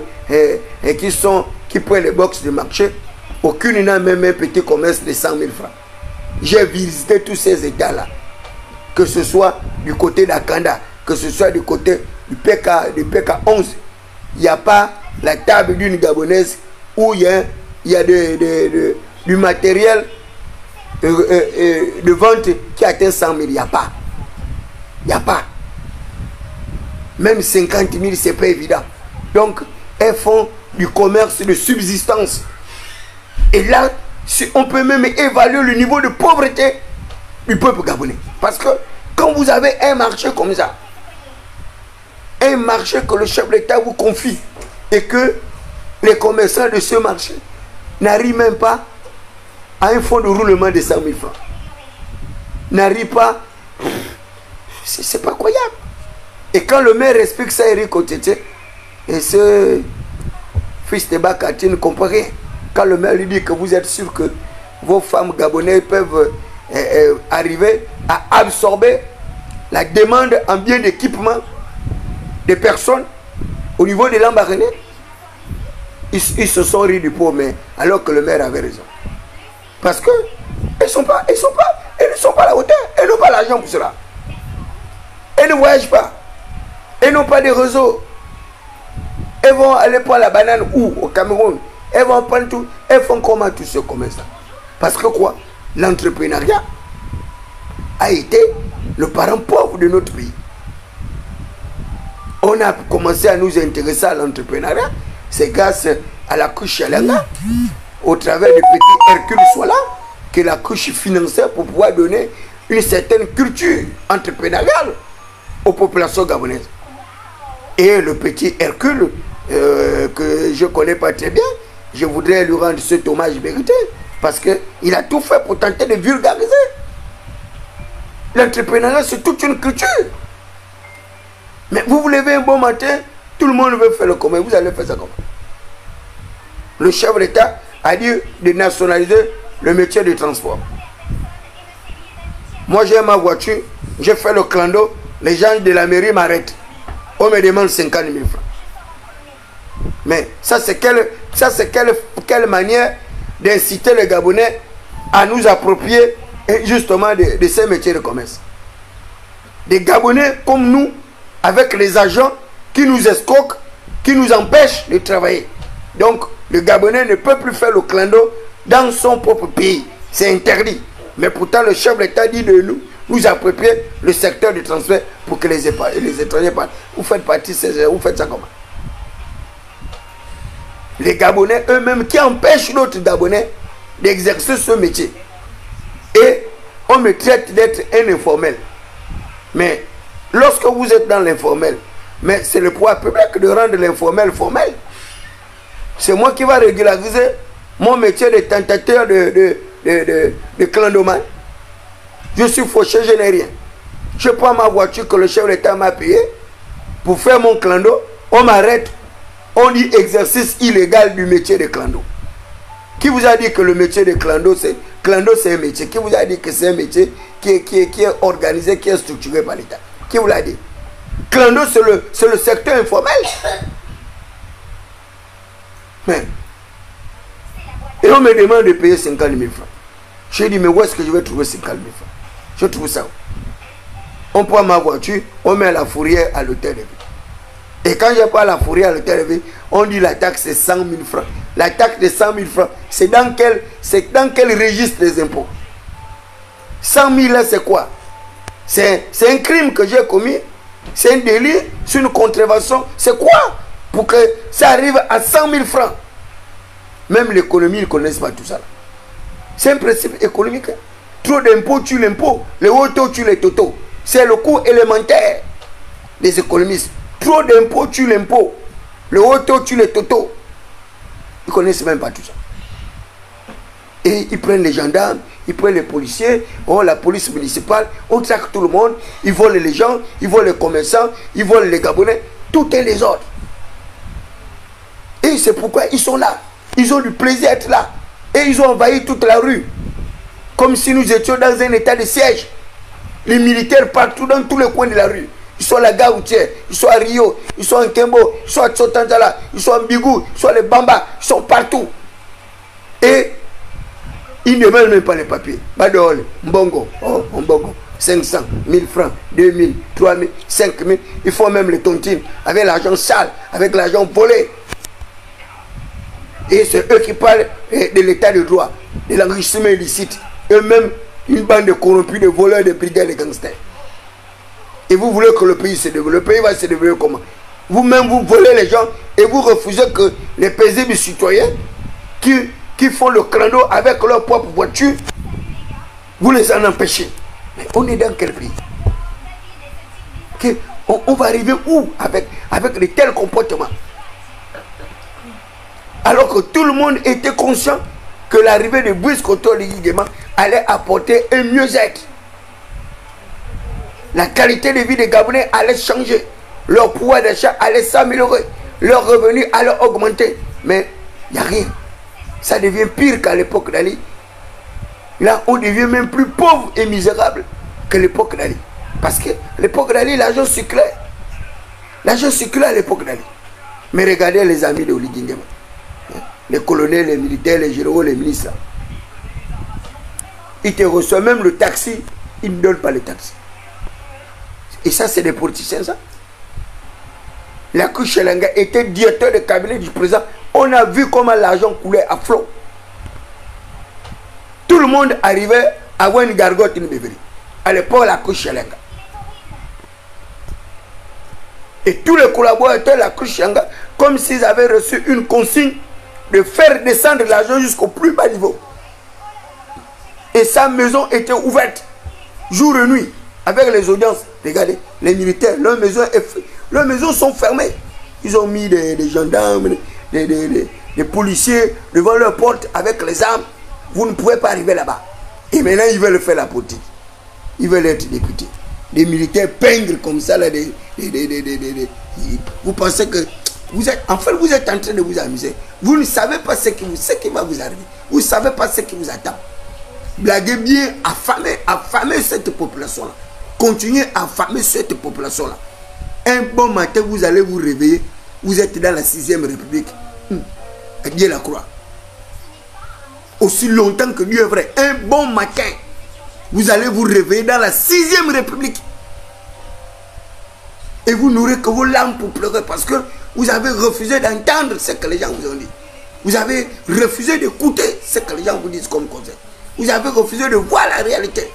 qui prennent les box de marché, aucune n'a même un petit commerce de 100 000 francs. J'ai visité tous ces États-là. Que ce soit du côté d'Akanda, que ce soit du côté du PK 11. Il n'y a pas la table d'une Gabonaise où il y a du matériel de vente qui atteint 100 000. Il n'y a pas. Il n'y a pas. Même 50 000, ce n'est pas évident. Donc, elles font du commerce de subsistance. Et là, on peut même évaluer le niveau de pauvreté du peuple gabonais. Parce que quand vous avez un marché comme ça, un marché que le chef de l'État vous confie, et que les commerçants de ce marché n'arrivent même pas à un fonds de roulement de 100 000 francs. N'arrivent pas. C'est pas croyable. Et quand le maire explique ça, Eric Otete, et ce fils de Bakati ne comprend rien. Quand le maire lui dit que vous êtes sûr que vos femmes gabonaises peuvent arriver à absorber la demande en biens d'équipement des personnes au niveau de l'Ambaréné, ils se sont ris du pot, mais alors que le maire avait raison. Parce que elles ne sont pas à la hauteur, elles n'ont pas l'argent pour cela. Elles ne voyagent pas, elles n'ont pas de réseau. Elles vont aller prendre la banane où? Au Cameroun. Elles vont prendre tout. Elles font comment tout ce commerce? Parce que quoi? L'entrepreneuriat a été le parent pauvre de notre pays. On a commencé à nous intéresser à l'entrepreneuriat. C'est grâce à la couche Chalanga, au travers des petits Hercule soit là, que la couche finançait pour pouvoir donner une certaine culture entrepreneuriale aux populations gabonaises. Et le petit Hercule, que je ne connais pas très bien, je voudrais lui rendre cet hommage mérité, parce qu'il a tout fait pour tenter de vulgariser. L'entrepreneuriat, c'est toute une culture. Mais vous vous levez un bon matin, tout le monde veut faire le commun, vous allez faire ça comment? Le chef de l'État a dit de nationaliser le métier du transport. Moi j'ai ma voiture, j'ai fait le clando, les gens de la mairie m'arrêtent. On me demande 50 000 francs. Mais ça c'est quelle manière d'inciter les Gabonais à nous approprier justement de ces métiers de commerce. Des Gabonais comme nous, avec les agents qui nous escroquent, qui nous empêchent de travailler. Donc le Gabonais ne peut plus faire le clando dans son propre pays. C'est interdit. Mais pourtant le chef de l'État dit de nous approprier le secteur du transfert pour que les étrangers parlent. Vous faites partie, vous faites ça comment? Les Gabonais eux-mêmes qui empêchent d'autres Gabonais d'exercer ce métier. Et on me traite d'être un informel. Mais lorsque vous êtes dans l'informel, mais c'est le pouvoir public de rendre l'informel formel. C'est moi qui va régulariser mon métier de tentateur de clandomane. Je suis fauché, je n'ai rien. Je prends ma voiture que le chef de l'État m'a payé pour faire mon clando. On m'arrête. On dit exercice illégal du métier de clando. Qui vous a dit que le métier de clando, c'est un métier? Qui vous a dit que c'est un métier qui est organisé, qui est structuré par l'État? Qui vous l'a dit? Clando, c'est le secteur informel. Mais, et on me demande de payer 50 000 francs. Je dis, mais où est-ce que je vais trouver 50 000 francs? Je trouve ça. On prend ma voiture, on met la fourrière à l'hôtel de ville. Et quand je prends la fourrière à l'hôtel de ville, on dit la taxe c'est 100 000 francs. La taxe de 100 000 francs, c'est dans quel registre des impôts? 100 000 là, c'est quoi? C'est un crime que j'ai commis. C'est un délit, c'est une contravention. C'est quoi? Pour que ça arrive à 100 000 francs. Même l'économie, ils ne connaissent pas tout ça. C'est un principe économique. Trop d'impôts tue l'impôt. Les hauts taux tuent les totaux. C'est le coût élémentaire des économistes. Trop d'impôts tue l'impôt. Le haut taux tue les totaux. Ils ne connaissent même pas tout ça. Et ils prennent les gendarmes, ils prennent les policiers, la police municipale, on traque tout le monde, ils volent les gens, ils volent les commerçants, ils volent les Gabonais, tout est les ordres. Et c'est pourquoi ils sont là. Ils ont du plaisir à être là. Et ils ont envahi toute la rue. Comme si nous étions dans un état de siège. Les militaires partout dans tous les coins de la rue. Ils sont à la gare routière, ils sont à Rio, ils sont à Nkembo, ils sont à Tsotanzala, ils sont à Mbigou, ils sont à les Bamba, ils sont partout. Et ils ne demandent même pas les papiers. Badol, Mbongo, Mbongo, 500, 1000 francs, 2000, 3000, 5000. Ils font même les tontines avec l'argent sale, avec l'argent volé. Et c'est eux qui parlent de l'état de droit, de l'enrichissement illicite. Eux-mêmes, une bande de corrompus, de voleurs, de brigands, de gangsters. Et vous voulez que le pays se développe. Le pays va se développer comment? Vous-même, vous volez les gens et vous refusez que les paisibles citoyens qui font le crâneau avec leur propre voiture, vous les en empêchez. Mais on est dans quel pays? On va arriver où avec de tels comportements? Alors que tout le monde était conscient que l'arrivée de Brice Koto Ligema allait apporter un mieux-être. La qualité de vie des Gabonais allait changer. Leur pouvoir d'achat allait s'améliorer. Leurs revenus allaient augmenter. Mais il n'y a rien. Ça devient pire qu'à l'époque d'Ali. Là, on devient même plus pauvre et misérable que l'époque d'Ali. Parce que l'époque d'Ali, l'argent circulait. L'argent circulait à l'époque d'Ali. Mais regardez les amis de Oligui Nguema. Les colonels, les militaires, les généraux, les ministres. Ils te reçoivent même le taxi, ils ne donnent pas le taxi. Et ça, c'est des politiciens, ça. La Kouchelanga était directeur de cabinet du président. On a vu comment l'argent coulait à flot. Tout le monde arrivait à avoir une gargote, une bébé. À l'époque, la Kouchelanga. Et tous les collaborateurs de la Kouchelanga, comme s'ils avaient reçu une consigne de faire descendre l'argent jusqu'au plus bas niveau. Et sa maison était ouverte, jour et nuit, avec les audiences. Regardez, les militaires, leurs maisons sont fermées. Ils ont mis des gendarmes, des policiers devant leur porte avec les armes. Vous ne pouvez pas arriver là-bas. Et maintenant, ils veulent faire la politique. Ils veulent être députés. Des militaires pingres comme ça, là, vous pensez que vous êtes en train de vous amuser. Vous ne savez pas ce qui va vous arriver. Vous ne savez pas ce qui vous attend. Blaguez bien, affamer cette population-là. Continuez à affamer cette population-là. Un bon matin, vous allez vous réveiller. Vous êtes dans la 6e République. Dieu la croix. Aussi longtemps que Dieu est vrai. Un bon matin, vous allez vous réveiller dans la 6e République. Et vous n'aurez que vos larmes pour pleurer parce que vous avez refusé d'entendre ce que les gens vous ont dit. Vous avez refusé d'écouter ce que les gens vous disent comme conseil. Vous avez refusé de voir la réalité.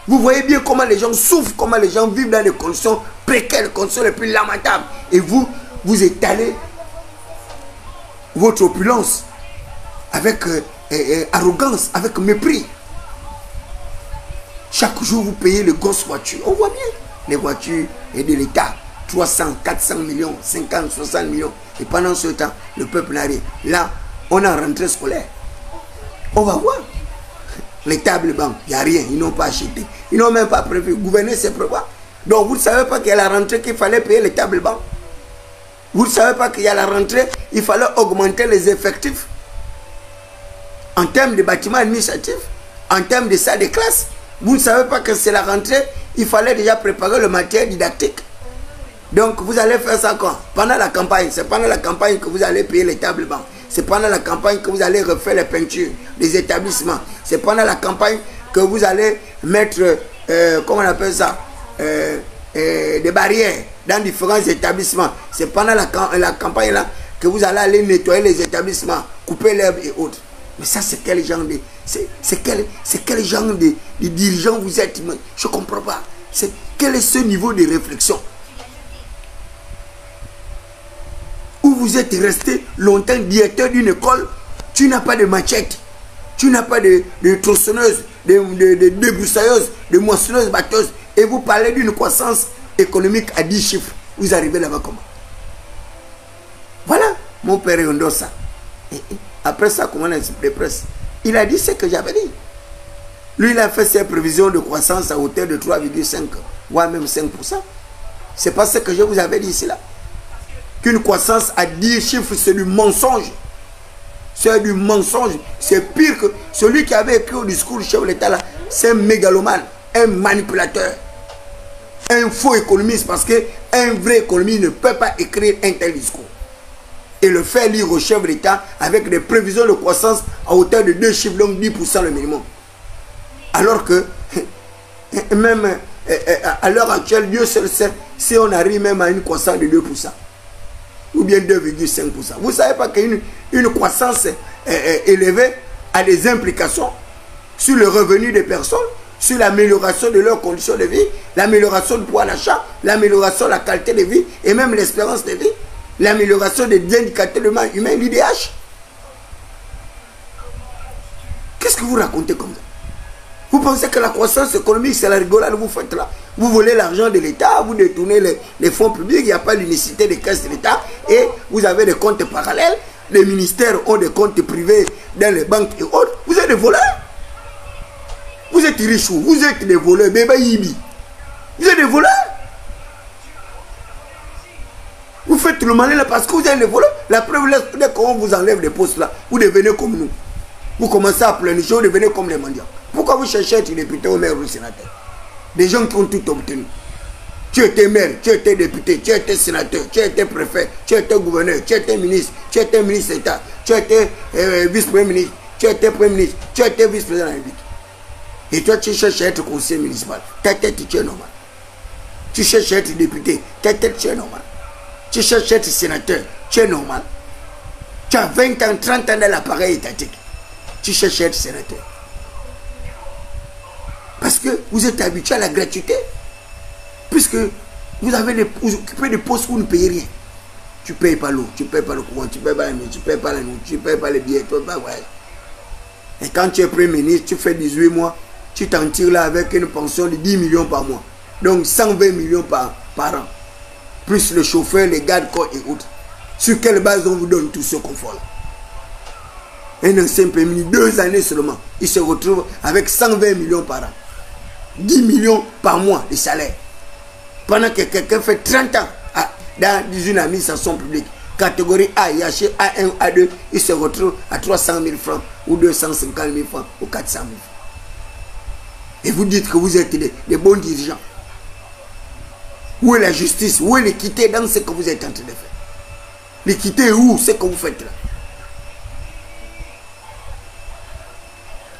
Vous voyez bien comment les gens souffrent, comment les gens vivent dans des conditions précaires, les conditions les plus lamentables. Et vous étalez votre opulence avec arrogance, avec mépris. Chaque jour, vous payez les grosses voitures. On voit bien les voitures et de l'État. 300, 400 millions, 50, 60 millions. Et pendant ce temps, le peuple n'a rien. Là, on a rentrée scolaire. On va voir. Les tables banques, il n'y a rien. Ils n'ont pas acheté. Ils n'ont même pas prévu. Gouverner, c'est prévoir. Donc, vous ne savez pas qu'il y a la rentrée qu'il fallait payer les tables banques. Vous ne savez pas qu'il y a la rentrée, il fallait augmenter les effectifs. En termes de bâtiments administratifs, en termes de salles de classe. Vous ne savez pas que c'est la rentrée, il fallait déjà préparer le matériel didactique. Donc vous allez faire ça quand? Pendant la campagne. C'est pendant la campagne que vous allez payer les tables banques. C'est pendant la campagne que vous allez refaire les peintures des établissements. C'est pendant la campagne que vous allez mettre, comment on appelle ça, des barrières dans différents établissements. C'est pendant la campagne là que vous allez aller nettoyer les établissements, couper l'herbe et autres. Mais ça, c'est quel genre de... C'est quel genre de dirigeant vous êtes? Je ne comprends pas. Quel est ce niveau de réflexion? Où vous êtes resté longtemps directeur d'une école, tu n'as pas de machette, tu n'as pas de tronçonneuse, de débroussailleuse, de moissonneuse, batteuse, et vous parlez d'une croissance économique à 10 chiffres. Vous arrivez là-bas comment? Voilà, mon père Yondosa. Après ça, comment on a de presse? Il a dit ce que j'avais dit. Lui, il a fait ses prévisions de croissance à hauteur de 3,5, voire même 5%. C'est pas ce que je vous avais dit ici là. Qu'une croissance à 10 chiffres, c'est du mensonge. C'est du mensonge. C'est pire que celui qui avait écrit au discours du chef de l'État là. C'est un mégalomane, un manipulateur, un faux économiste, parce qu'un vrai économiste ne peut pas écrire un tel discours. Et le faire lire au chef de l'État avec des prévisions de croissance à hauteur de 2 chiffres, donc 10% le minimum. Alors que, même à l'heure actuelle, Dieu seul sait si on arrive même à une croissance de 2%. Ou bien 2,5%. Vous ne savez pas qu'une croissance élevée a des implications sur le revenu des personnes, sur l'amélioration de leurs conditions de vie, l'amélioration du pouvoir d'achat, l'amélioration de la qualité de vie et même l'espérance de vie, l'amélioration des indicateurs humains, l'IDH. Qu'est-ce que vous racontez comme ça? Vous pensez que la croissance économique, c'est la rigolade que vous faites là? Vous volez l'argent de l'État, vous détournez les fonds publics, il n'y a pas l'unicité des caisses de l'État et vous avez des comptes parallèles. Les ministères ont des comptes privés dans les banques et autres. Vous êtes des voleurs. Vous êtes riches, vous êtes des voleurs, bébé Yibi. Vous êtes des voleurs. Vous faites le malin là parce que vous êtes des voleurs. La preuve, dès qu'on vous enlève des postes là, vous devenez comme nous. Vous commencez à pleurnicher, vous devenez comme les mendiants. Pourquoi vous cherchez à être député au maire ou sénateur? Des gens qui ont tout obtenu. Tu étais maire, tu étais député, tu étais sénateur, tu étais préfet, tu étais gouverneur, tu étais ministre, tu étais ministre d'État, tu étais vice-premier ministre, tu étais premier ministre, tu étais vice-président de la République. Et toi, tu cherches à être conseiller municipal. Ta tête, tu es normal. Tu cherches à être député. Ta tête, tu es normal. Tu cherches à être sénateur. Tu es normal. Tu as 20 ans, 30 ans dans l'appareil étatique. Tu cherches à être sénateur. Parce que vous êtes habitué à la gratuité. Puisque vous occupez des postes où vous ne payez rien. Tu ne payes pas l'eau, tu ne payes pas le courant, tu ne payes pas la nuit, tu ne payes pas la nuit, tu ne payes pas les billets, tu ne payes pas voyager. Et quand tu es premier ministre, tu fais 18 mois, tu t'en tires là avec une pension de 10 millions par mois. Donc 120 millions par an. Plus le chauffeur, les gardes-corps et autres. Sur quelle base on vous donne tout ce confort-là? Un ancien premier ministre, 2 années seulement, il se retrouve avec 120 millions par an. 10 millions par mois de salaire. Pendant que quelqu'un fait 30 ans dans une administration publique, catégorie A, IH, A1, A2, il se retrouve à 300 000 francs, ou 250 000 francs, ou 400 000 francs. Et vous dites que vous êtes des bons dirigeants. Où est la justice? Où est l'équité dans ce que vous êtes en train de faire? L'équité est où? Ce que vous faites là?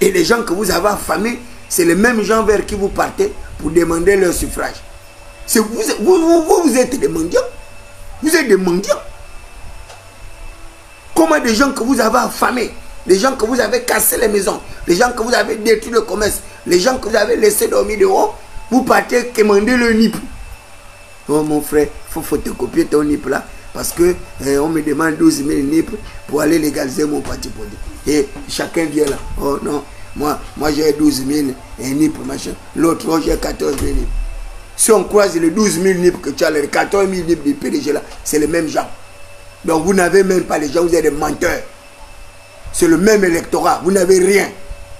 Et les gens que vous avez affamés, c'est les mêmes gens vers qui vous partez pour demander leur suffrage. Vous êtes des mendiants. Vous êtes des mendiants. Comment des gens que vous avez affamés, les gens que vous avez cassé les maisons, les gens que vous avez détruit le commerce, les gens que vous avez laissé dormir dehors, vous partez commander le NIP. Oh mon frère, il faut photocopier ton NIP là, parce que on me demande 12 000 NIP pour aller légaliser mon parti politique. Et chacun vient là. Oh non, moi j'ai 12 000 NIP, machin. L'autre, oh, j'ai 14 000 NIP. Si on croise les 12 000 NIP que tu as, les 14 000 NIP du PDG là, c'est les mêmes gens. Donc vous n'avez même pas les gens, vous êtes des menteurs. C'est le même électorat, vous n'avez rien.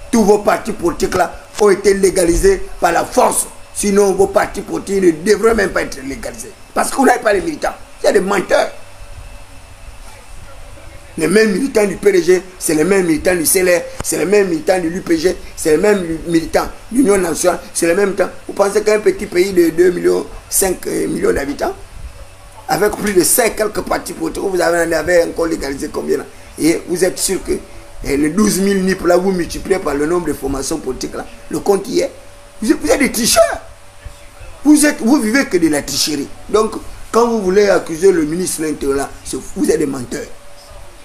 Tous vos partis politiques là ont été légalisés par la force. Sinon vos partis politiques ne devraient même pas être légalisés. Parce que vous n'avez pas les militants. Il y a des menteurs. Les mêmes militants du PDG, c'est les mêmes militants du CLR, c'est les mêmes militants de l'UPG, c'est les mêmes militants de l'Union nationale, c'est les mêmes militants. Vous pensez qu'un petit pays de 2 millions, 5 millions d'habitants, avec plus de 5 quelques partis politiques, vous avez encore légalisé combien là? Et vous êtes sûr que les 12 000 NIP là, vous multipliez par le nombre de formations politiques là, le compte y est. Vous êtes des tricheurs. Vous vivez que de la tricherie. Donc, quand vous voulez accuser le ministre de l'Intérieur, vous êtes des menteurs.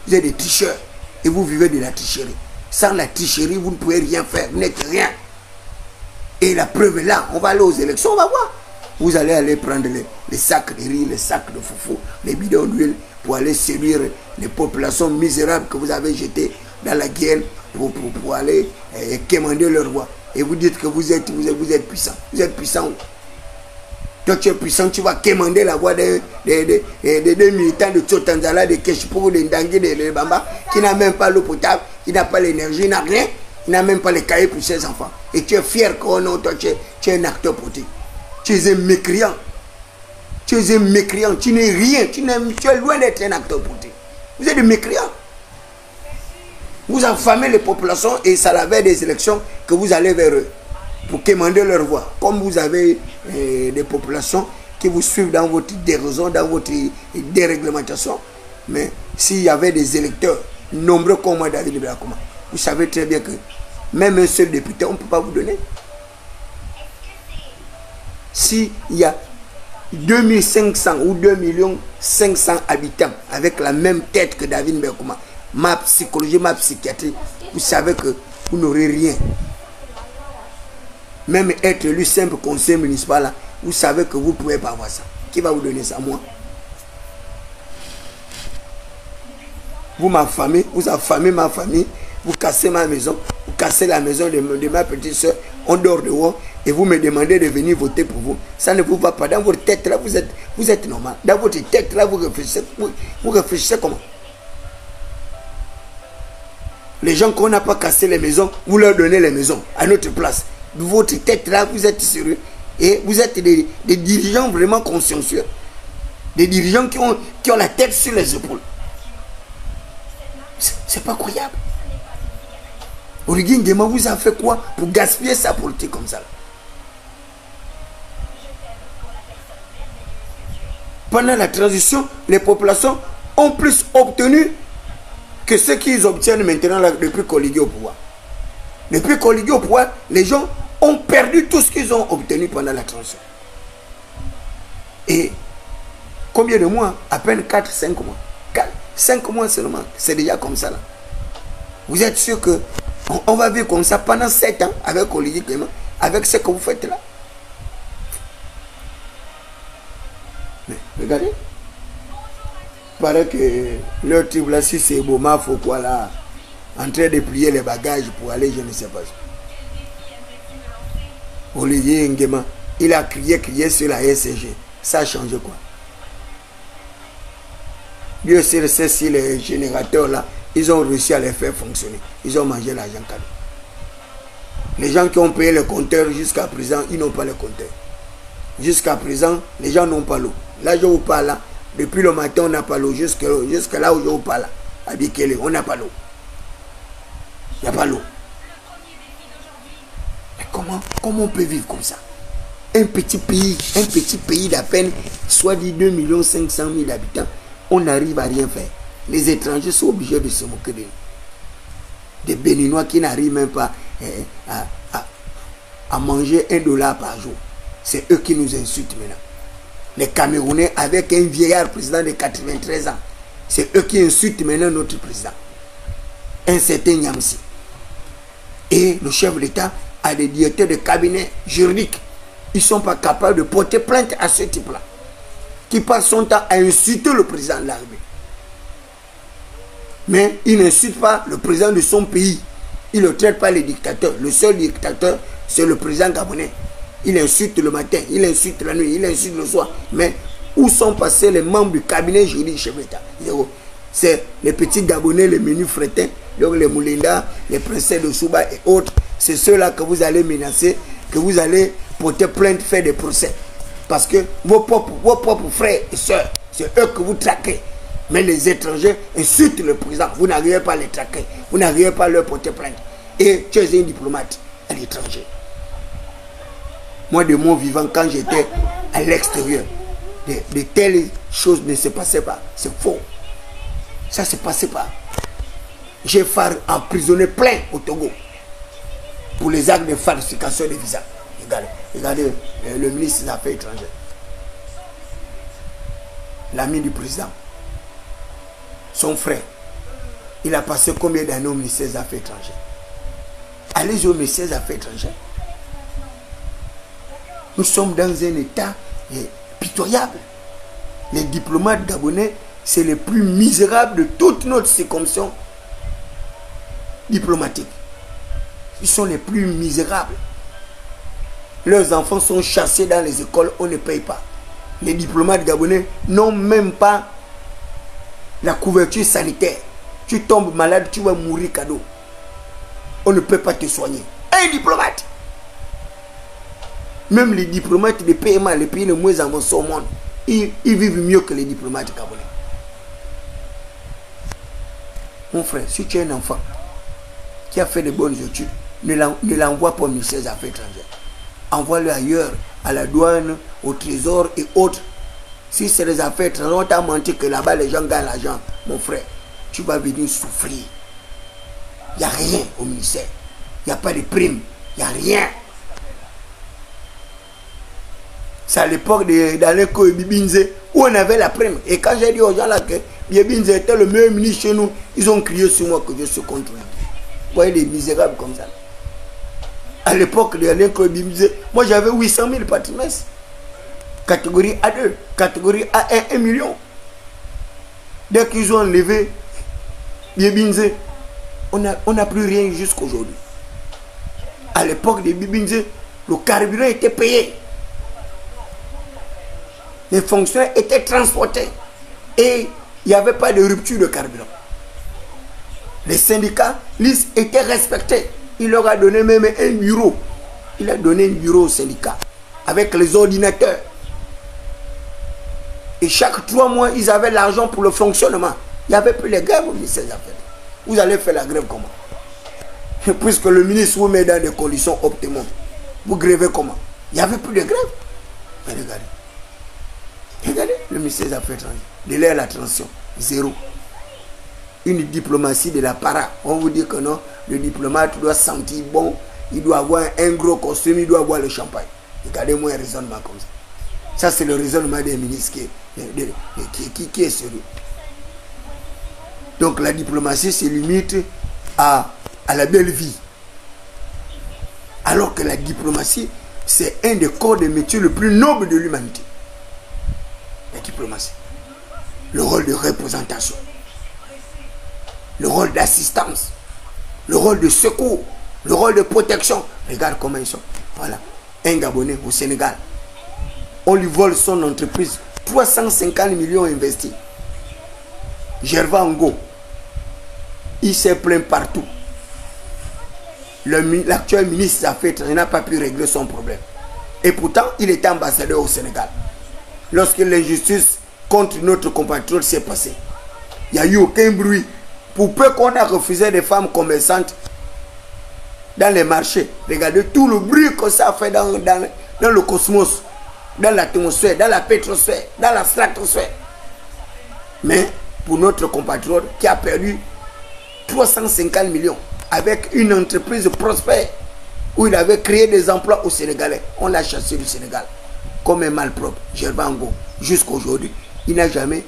Vous êtes des tricheurs. Et vous vivez de la tricherie. Sans la tricherie, vous ne pouvez rien faire. Vous n'êtes rien. Et la preuve est là. On va aller aux élections, on va voir. Vous allez aller prendre les sacs de riz, les sacs de foufou, les bidons d'huile pour aller séduire les populations misérables que vous avez jetées dans la guerre pour aller quémander leur voix. Et vous dites que vous êtes puissant. Vous êtes puissant. Toi tu es puissant, tu vas quémander la voix des militants de Tchotanzala, de Keshipogo, de Ndangui, de Bamba, qui n'a même pas l'eau potable, il n'a pas l'énergie, il n'a rien, il n'a même pas les cahiers pour ses enfants. Et tu es fier que oh non, toi, tu es un acteur politique. Tu es un mécréant. Tu es un mécréant, tu n'es rien, tu es loin d'être un acteur politique. Vous êtes des mécréants. Vous affamez les populations et c'est à la veille des élections que vous allez vers eux pour quémander leur voix. Comme vous avez des populations qui vous suivent dans votre déraison, dans votre déréglementation. Mais s'il y avait des électeurs nombreux comme moi, David Ibrahima, vous savez très bien que même un seul député, on ne peut pas vous donner. S'il y a 2500 ou 2,5 millions habitants avec la même tête que David Ibrahima, ma psychologie, ma psychiatrie, vous savez que vous n'aurez rien. Même être élu simple conseil municipal, là, vous savez que vous ne pouvez pas avoir ça. Qui va vous donner ça? Moi. Vous m'affamez, vous affamez ma famille, vous cassez ma maison, vous cassez la maison de ma petite soeur, on dort dehors et vous me demandez de venir voter pour vous. Ça ne vous va pas. Dans votre tête là, vous êtes normal. Dans votre tête là, vous réfléchissez comment? Les gens qu'on n'a pas cassé les maisons, vous leur donnez les maisons à notre place. De votre tête là, vous êtes sérieux. Et vous êtes des dirigeants vraiment consciencieux. Des dirigeants qui ont la tête sur les épaules. C'est pas croyable. Origine Nguema vous a fait quoi pour gaspiller sa politique comme ça? Pendant la transition, les populations ont plus obtenu que ce qu'ils obtiennent maintenant là, depuis qu'on est au pouvoir. Depuis qu'on est au pouvoir, les gens ont perdu tout ce qu'ils ont obtenu pendant la transition. Et combien de mois? À peine 4-5 mois. 5 mois seulement. C'est déjà comme ça là. Vous êtes sûr que on va vivre comme ça pendant 7 ans avec Olivier Clément, avec ce que vous faites là? Mais regardez. Il paraît que leur type là, si c'est Boma, faut quoi là, en train de plier les bagages pour aller, je ne sais pas. Olivier Nguema, il a crié sur la SCG. Ça a changé quoi? Dieu sait si les générateurs là, ils ont réussi à les faire fonctionner. Ils ont mangé l'argent cadeau. Les gens qui ont payé le compteur jusqu'à présent, ils n'ont pas le compteur. Jusqu'à présent, les gens n'ont pas l'eau. Là, je vous parle là. Depuis le matin, on n'a pas l'eau. Jusque là où je vous parle, à Bikele, on n'a pas l'eau. Il n'y a pas l'eau. Mais comment on peut vivre comme ça? Un petit pays d'à peine, soit dit 2,5 millions d'habitants, on n'arrive à rien faire. Les étrangers sont obligés de se moquer de nous. Des Béninois qui n'arrivent même pas à manger $1 par jour. C'est eux qui nous insultent maintenant. Les Camerounais avec un vieillard président de 93 ans. C'est eux qui insultent maintenant notre président. Un certain Nyamsi. Et le chef de l'État a des directeurs de cabinet juridiques. Ils ne sont pas capables de porter plainte à ce type-là. Qui passe son temps à insulter le président de l'armée. Mais il n'insulte pas le président de son pays. Il ne traite pas les dictateurs. Le seul dictateur, c'est le président gabonais. Il insulte le matin, il insulte la nuit, il insulte le soir. Mais où sont passés les membres du cabinet juridique chef d'État? C'est les petits Gabonais, les menus frétins, les Moulinda, les princesses de Souba et autres. C'est ceux-là que vous allez menacer, que vous allez porter plainte, faire des procès. Parce que vos propres frères et sœurs, c'est eux que vous traquez. Mais les étrangers insultent le président. Vous n'arrivez pas à les traquer. Vous n'arrivez pas à leur porter plainte. Et tu es un diplomate à l'étranger. Moi, de mon vivant, quand j'étais à l'extérieur, de telles choses ne se passaient pas. C'est faux. Ça ne se passait pas. J'ai emprisonné plein au Togo pour les actes de falsification de visa. Regardez le ministre des Affaires étrangères. L'ami du président. Son frère. Il a passé combien d'années au ministère des Affaires étrangères? Allez au ministère des Affaires étrangères. Nous sommes dans un état pitoyable. Les diplomates gabonais, c'est les plus misérables de toute notre circonscription diplomatique. Ils sont les plus misérables. Leurs enfants sont chassés dans les écoles, on ne paye pas. Les diplomates gabonais n'ont même pas la couverture sanitaire. Tu tombes malade, tu vas mourir cadeau. on ne peut pas te soigner. Un diplomate. Même les diplomates de paiement, les pays les moins avancés au monde, ils vivent mieux que les diplomates gabonais. Mon frère, si tu as un enfant qui a fait de bonnes études, ne l'envoie pas au ministère des Affaires étrangères. Envoie-le ailleurs, à la douane, au trésor et autres. Si c'est les affaires étrangères, on t'a menti que là-bas les gens gagnent l'argent. Mon frère, tu vas venir souffrir. Il n'y a rien au ministère. Il n'y a pas de primes. Il n'y a rien. C'est à l'époque d'Aleko et Bibinze où on avait la prime. Et quand j'ai dit aux gens là que Bibinze était le meilleur ministre chez nous, ils ont crié sur moi que je suis contre lui. Vous voyez les misérables comme ça. À l'époque d'Aleko et Bibinze, moi j'avais 800 000 par trimestre. Catégorie A2, catégorie A1, 1 million. Dès qu'ils ont enlevé Bibinze, on n'a plus rien jusqu'à aujourd'hui. À l'époque de Bibinze, le carburant était payé. Les fonctionnaires étaient transportés. Et il n'y avait pas de rupture de carburant. Les syndicats listes étaient respectés. Il leur a donné même un bureau. Il a donné un bureau au syndicat avec les ordinateurs. Et chaque 3 mois, ils avaient l'argent pour le fonctionnement. Il n'y avait plus les grèves au ministère des Affaires. Vous allez faire la grève comment? Puisque le ministre vous met dans des conditions optimales. Vous grévez comment? Il n'y avait plus de grève. Mais regardez. Regardez le ministère des Affaires étrangères. De l'air à la transition. Zéro. Une diplomatie de la para. On vous dit que non, le diplomate doit sentir bon. Il doit avoir un gros costume. Il doit avoir le champagne. Regardez-moi un raisonnement comme ça. Ça, c'est le raisonnement des ministres qui est sérieux. Donc, la diplomatie se limite à la belle vie. Alors que la diplomatie, c'est un des corps de métier le plus noble de l'humanité. La diplomatie. Le rôle de représentation. Le rôle d'assistance. Le rôle de secours. Le rôle de protection. Regarde comment ils sont. Voilà. Un Gabonais au Sénégal. On lui vole son entreprise. 350 millions investis. Gervais Ngo. Il s'est plaint partout. L'actuel ministre des Affaires étrangères n'a pas pu régler son problème. Et pourtant, il était ambassadeur au Sénégal. Lorsque l'injustice contre notre compatriote s'est passée, il n'y a eu aucun bruit. Pour peu qu'on a refusé des femmes commerçantes dans les marchés. Regardez tout le bruit que ça a fait dans le cosmos, dans l'atmosphère, dans la pétrosphère, dans la stratosphère. Mais pour notre compatriote qui a perdu 350 millions avec une entreprise prospère où il avait créé des emplois aux Sénégalais, on l'a chassé du Sénégal comme un malpropre. Gervais Ngo, jusqu'à aujourd'hui, il n'a jamais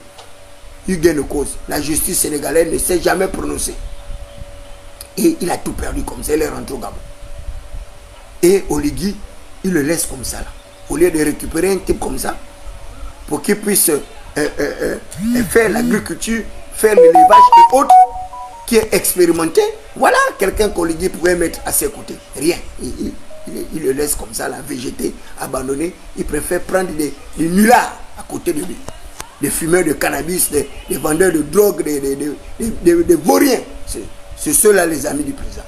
eu gain de cause. La justice sénégalaise ne s'est jamais prononcée. Et il a tout perdu comme ça. Il est rentré au Gabon. Et Oligui, il le laisse comme ça là. Au lieu de récupérer un type comme ça, pour qu'il puisse faire l'agriculture, faire l'élevage et autres, qui est expérimenté, voilà quelqu'un qu'Oligui pourrait mettre à ses côtés. Rien. Il le laisse comme ça, là, végéter, abandonné. Il préfère prendre des nullards à côté de lui. Des fumeurs de cannabis, des vendeurs de drogue, des vauriens. C'est ceux-là les amis du président.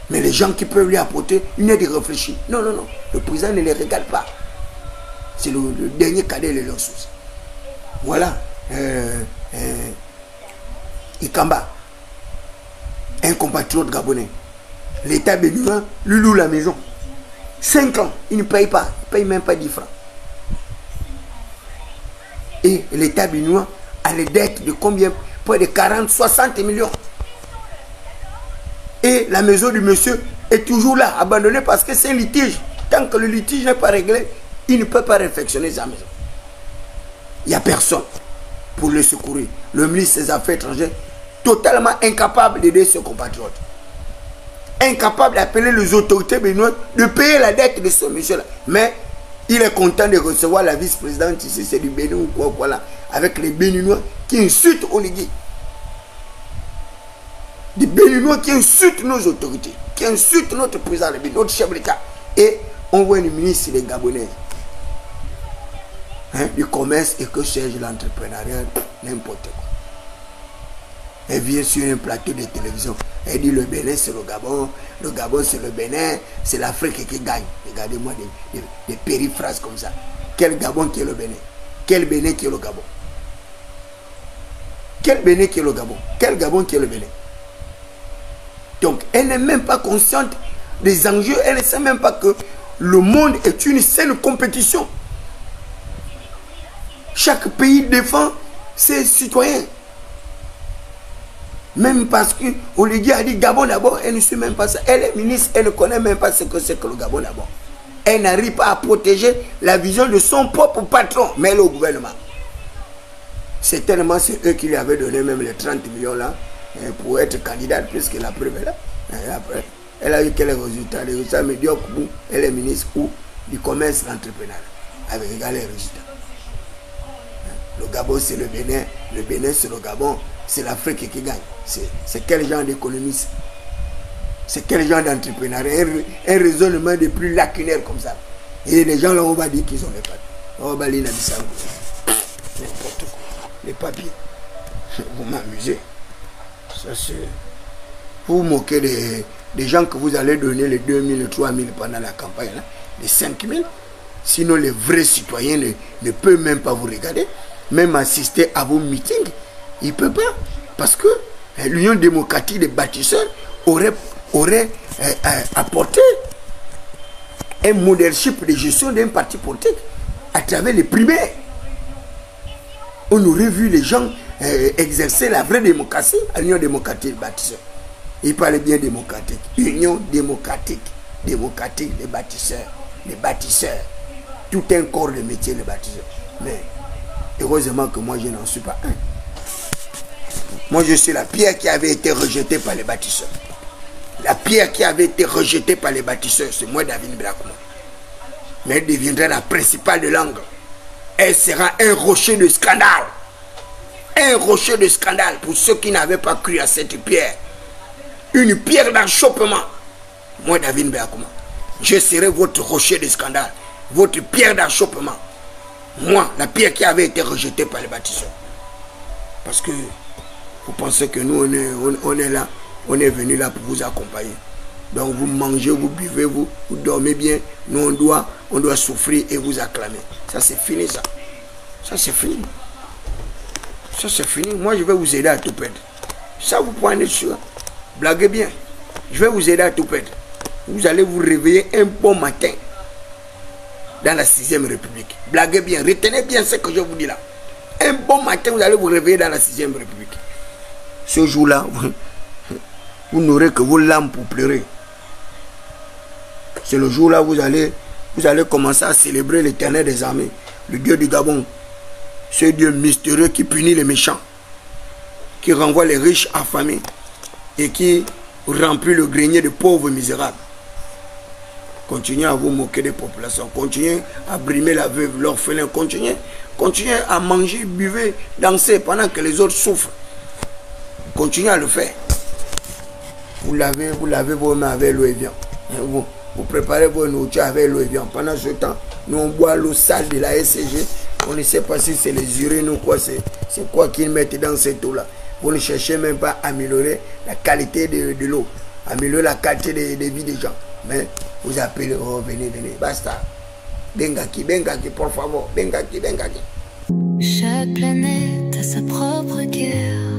Mais les gens qui peuvent lui apporter une aide réfléchie. Non, non, non. Le président ne les regarde pas. C'est le dernier cadet de leurs sources. Voilà. Ikamba. Un compatriote gabonais. L'État béninois lui loue la maison. 5 ans. Il ne paye pas. Il ne paye même pas 10 francs. Et l'État béninois a les dettes de combien? Près de 40, 60 millions. Et la maison du monsieur est toujours là, abandonnée parce que c'est un litige. Tant que le litige n'est pas réglé, il ne peut pas réfectionner sa maison. Il n'y a personne pour le secourir. Le ministre des Affaires étrangères, totalement incapable d'aider ses compatriotes. Incapable d'appeler les autorités béninoises de payer la dette de ce monsieur-là. Mais il est content de recevoir la vice-présidente ici, c'est du Bénin ou quoi là, avec les Béninois qui insultent Oligui. Des Béninois qui insultent nos autorités, qui insultent notre président, notre chef d'État. Et on voit une ministre des Gabonais, du commerce et que cherche l'entrepreneuriat, n'importe quoi. Elle vient sur un plateau de télévision. Elle dit le Bénin c'est le Gabon c'est le Bénin, c'est l'Afrique qui gagne. Regardez-moi des périphrases comme ça. Quel Gabon qui est le Bénin? Quel Bénin qui est le Gabon? Quel Bénin qui est le Gabon? Quel Gabon qui est le Bénin? Donc elle n'est même pas consciente des enjeux, elle ne sait même pas que le monde est une saine compétition. Chaque pays défend ses citoyens. Même parce que Oligui a dit Gabon d'abord, elle ne suit même pas ça. Elle est ministre, elle ne connaît même pas ce que c'est que le Gabon d'abord. Elle n'arrive pas à protéger la vision de son propre patron, mais elle est au gouvernement. C'est tellement c'est eux qui lui avaient donné même les 30 millions là pour être candidate, puisque la preuve est là. Et après, elle a eu quels résultats? Les résultats médiocres. Elle est ministre du commerce et de l'entrepreneuriat. Avec les résultats. Le Gabon c'est le Bénin c'est le Gabon, c'est l'Afrique qui gagne. C'est quel genre d'économiste? C'est quel genre d'entrepreneuriat? Un raisonnement de plus lacunaire comme ça. Et les gens là, on va dire qu'ils ont les papiers. On va lire n'importe quoi. Les papiers. Vous m'amusez. Ça c'est... Vous vous moquez des gens que vous allez donner les 2000, les 3000 pendant la campagne, là, les 5000. Sinon les vrais citoyens ne peuvent même pas vous regarder. Même assister à vos meetings, il ne peut pas. Parce que l'Union démocratique des bâtisseurs aurait apporté un leadership de gestion d'un parti politique à travers les primaires. On aurait vu les gens exercer la vraie démocratie à l'Union démocratique des bâtisseurs. Il parlait bien démocratique. Union démocratique des bâtisseurs. Les bâtisseurs. Tout un corps de métier, les bâtisseurs. Mais heureusement que moi, je n'en suis pas un. Moi, je suis la pierre qui avait été rejetée par les bâtisseurs. La pierre qui avait été rejetée par les bâtisseurs, c'est moi, David Blackman. Mais elle deviendra la principale de langue. Elle sera un rocher de scandale. Un rocher de scandale pour ceux qui n'avaient pas cru à cette pierre. Une pierre d'achoppement. Moi, David Blackman, je serai votre rocher de scandale. Votre pierre d'achoppement. Moi, la pierre qui avait été rejetée par les bâtisseurs. Parce que vous pensez que nous, on est là, on est venu là pour vous accompagner. Donc vous mangez, vous buvez, vous dormez bien. Nous, on doit souffrir et vous acclamer. Ça, c'est fini, ça. Ça, c'est fini. Ça, c'est fini. Moi, je vais vous aider à tout perdre. Ça, vous pouvez en être sûr. Blaguez bien. Je vais vous aider à tout perdre. Vous allez vous réveiller un bon matin dans la 6e République. Blaguez bien, retenez bien ce que je vous dis là. Un bon matin, vous allez vous réveiller dans la 6e République. Ce jour-là, vous n'aurez que vos larmes pour pleurer. C'est le jour-là où vous allez commencer à célébrer l'Éternel des armées, le Dieu du Gabon. Ce Dieu mystérieux qui punit les méchants, qui renvoie les riches affamés et qui remplit le grenier des pauvres misérables. Continuez à vous moquer des populations. Continuez à brimer la veuve, l'orphelin. Continuez à manger, buvez, danser pendant que les autres souffrent. Continuez à le faire. Vous lavez vos mains avec l'eau et viande. Vous préparez vos nourritures avec l'eau et viande. Pendant ce temps, nous on boit l'eau sale de la SCG. On ne sait pas si c'est les urines ou quoi. C'est quoi qu'ils mettent dans cette eau-là. Vous ne cherchez même pas à améliorer la qualité de l'eau. Améliorer la qualité de vie des gens. Mais vous appelez, oh venez, basta. Bengaki, por favor, Bengaki. Chaque planète a sa propre guerre.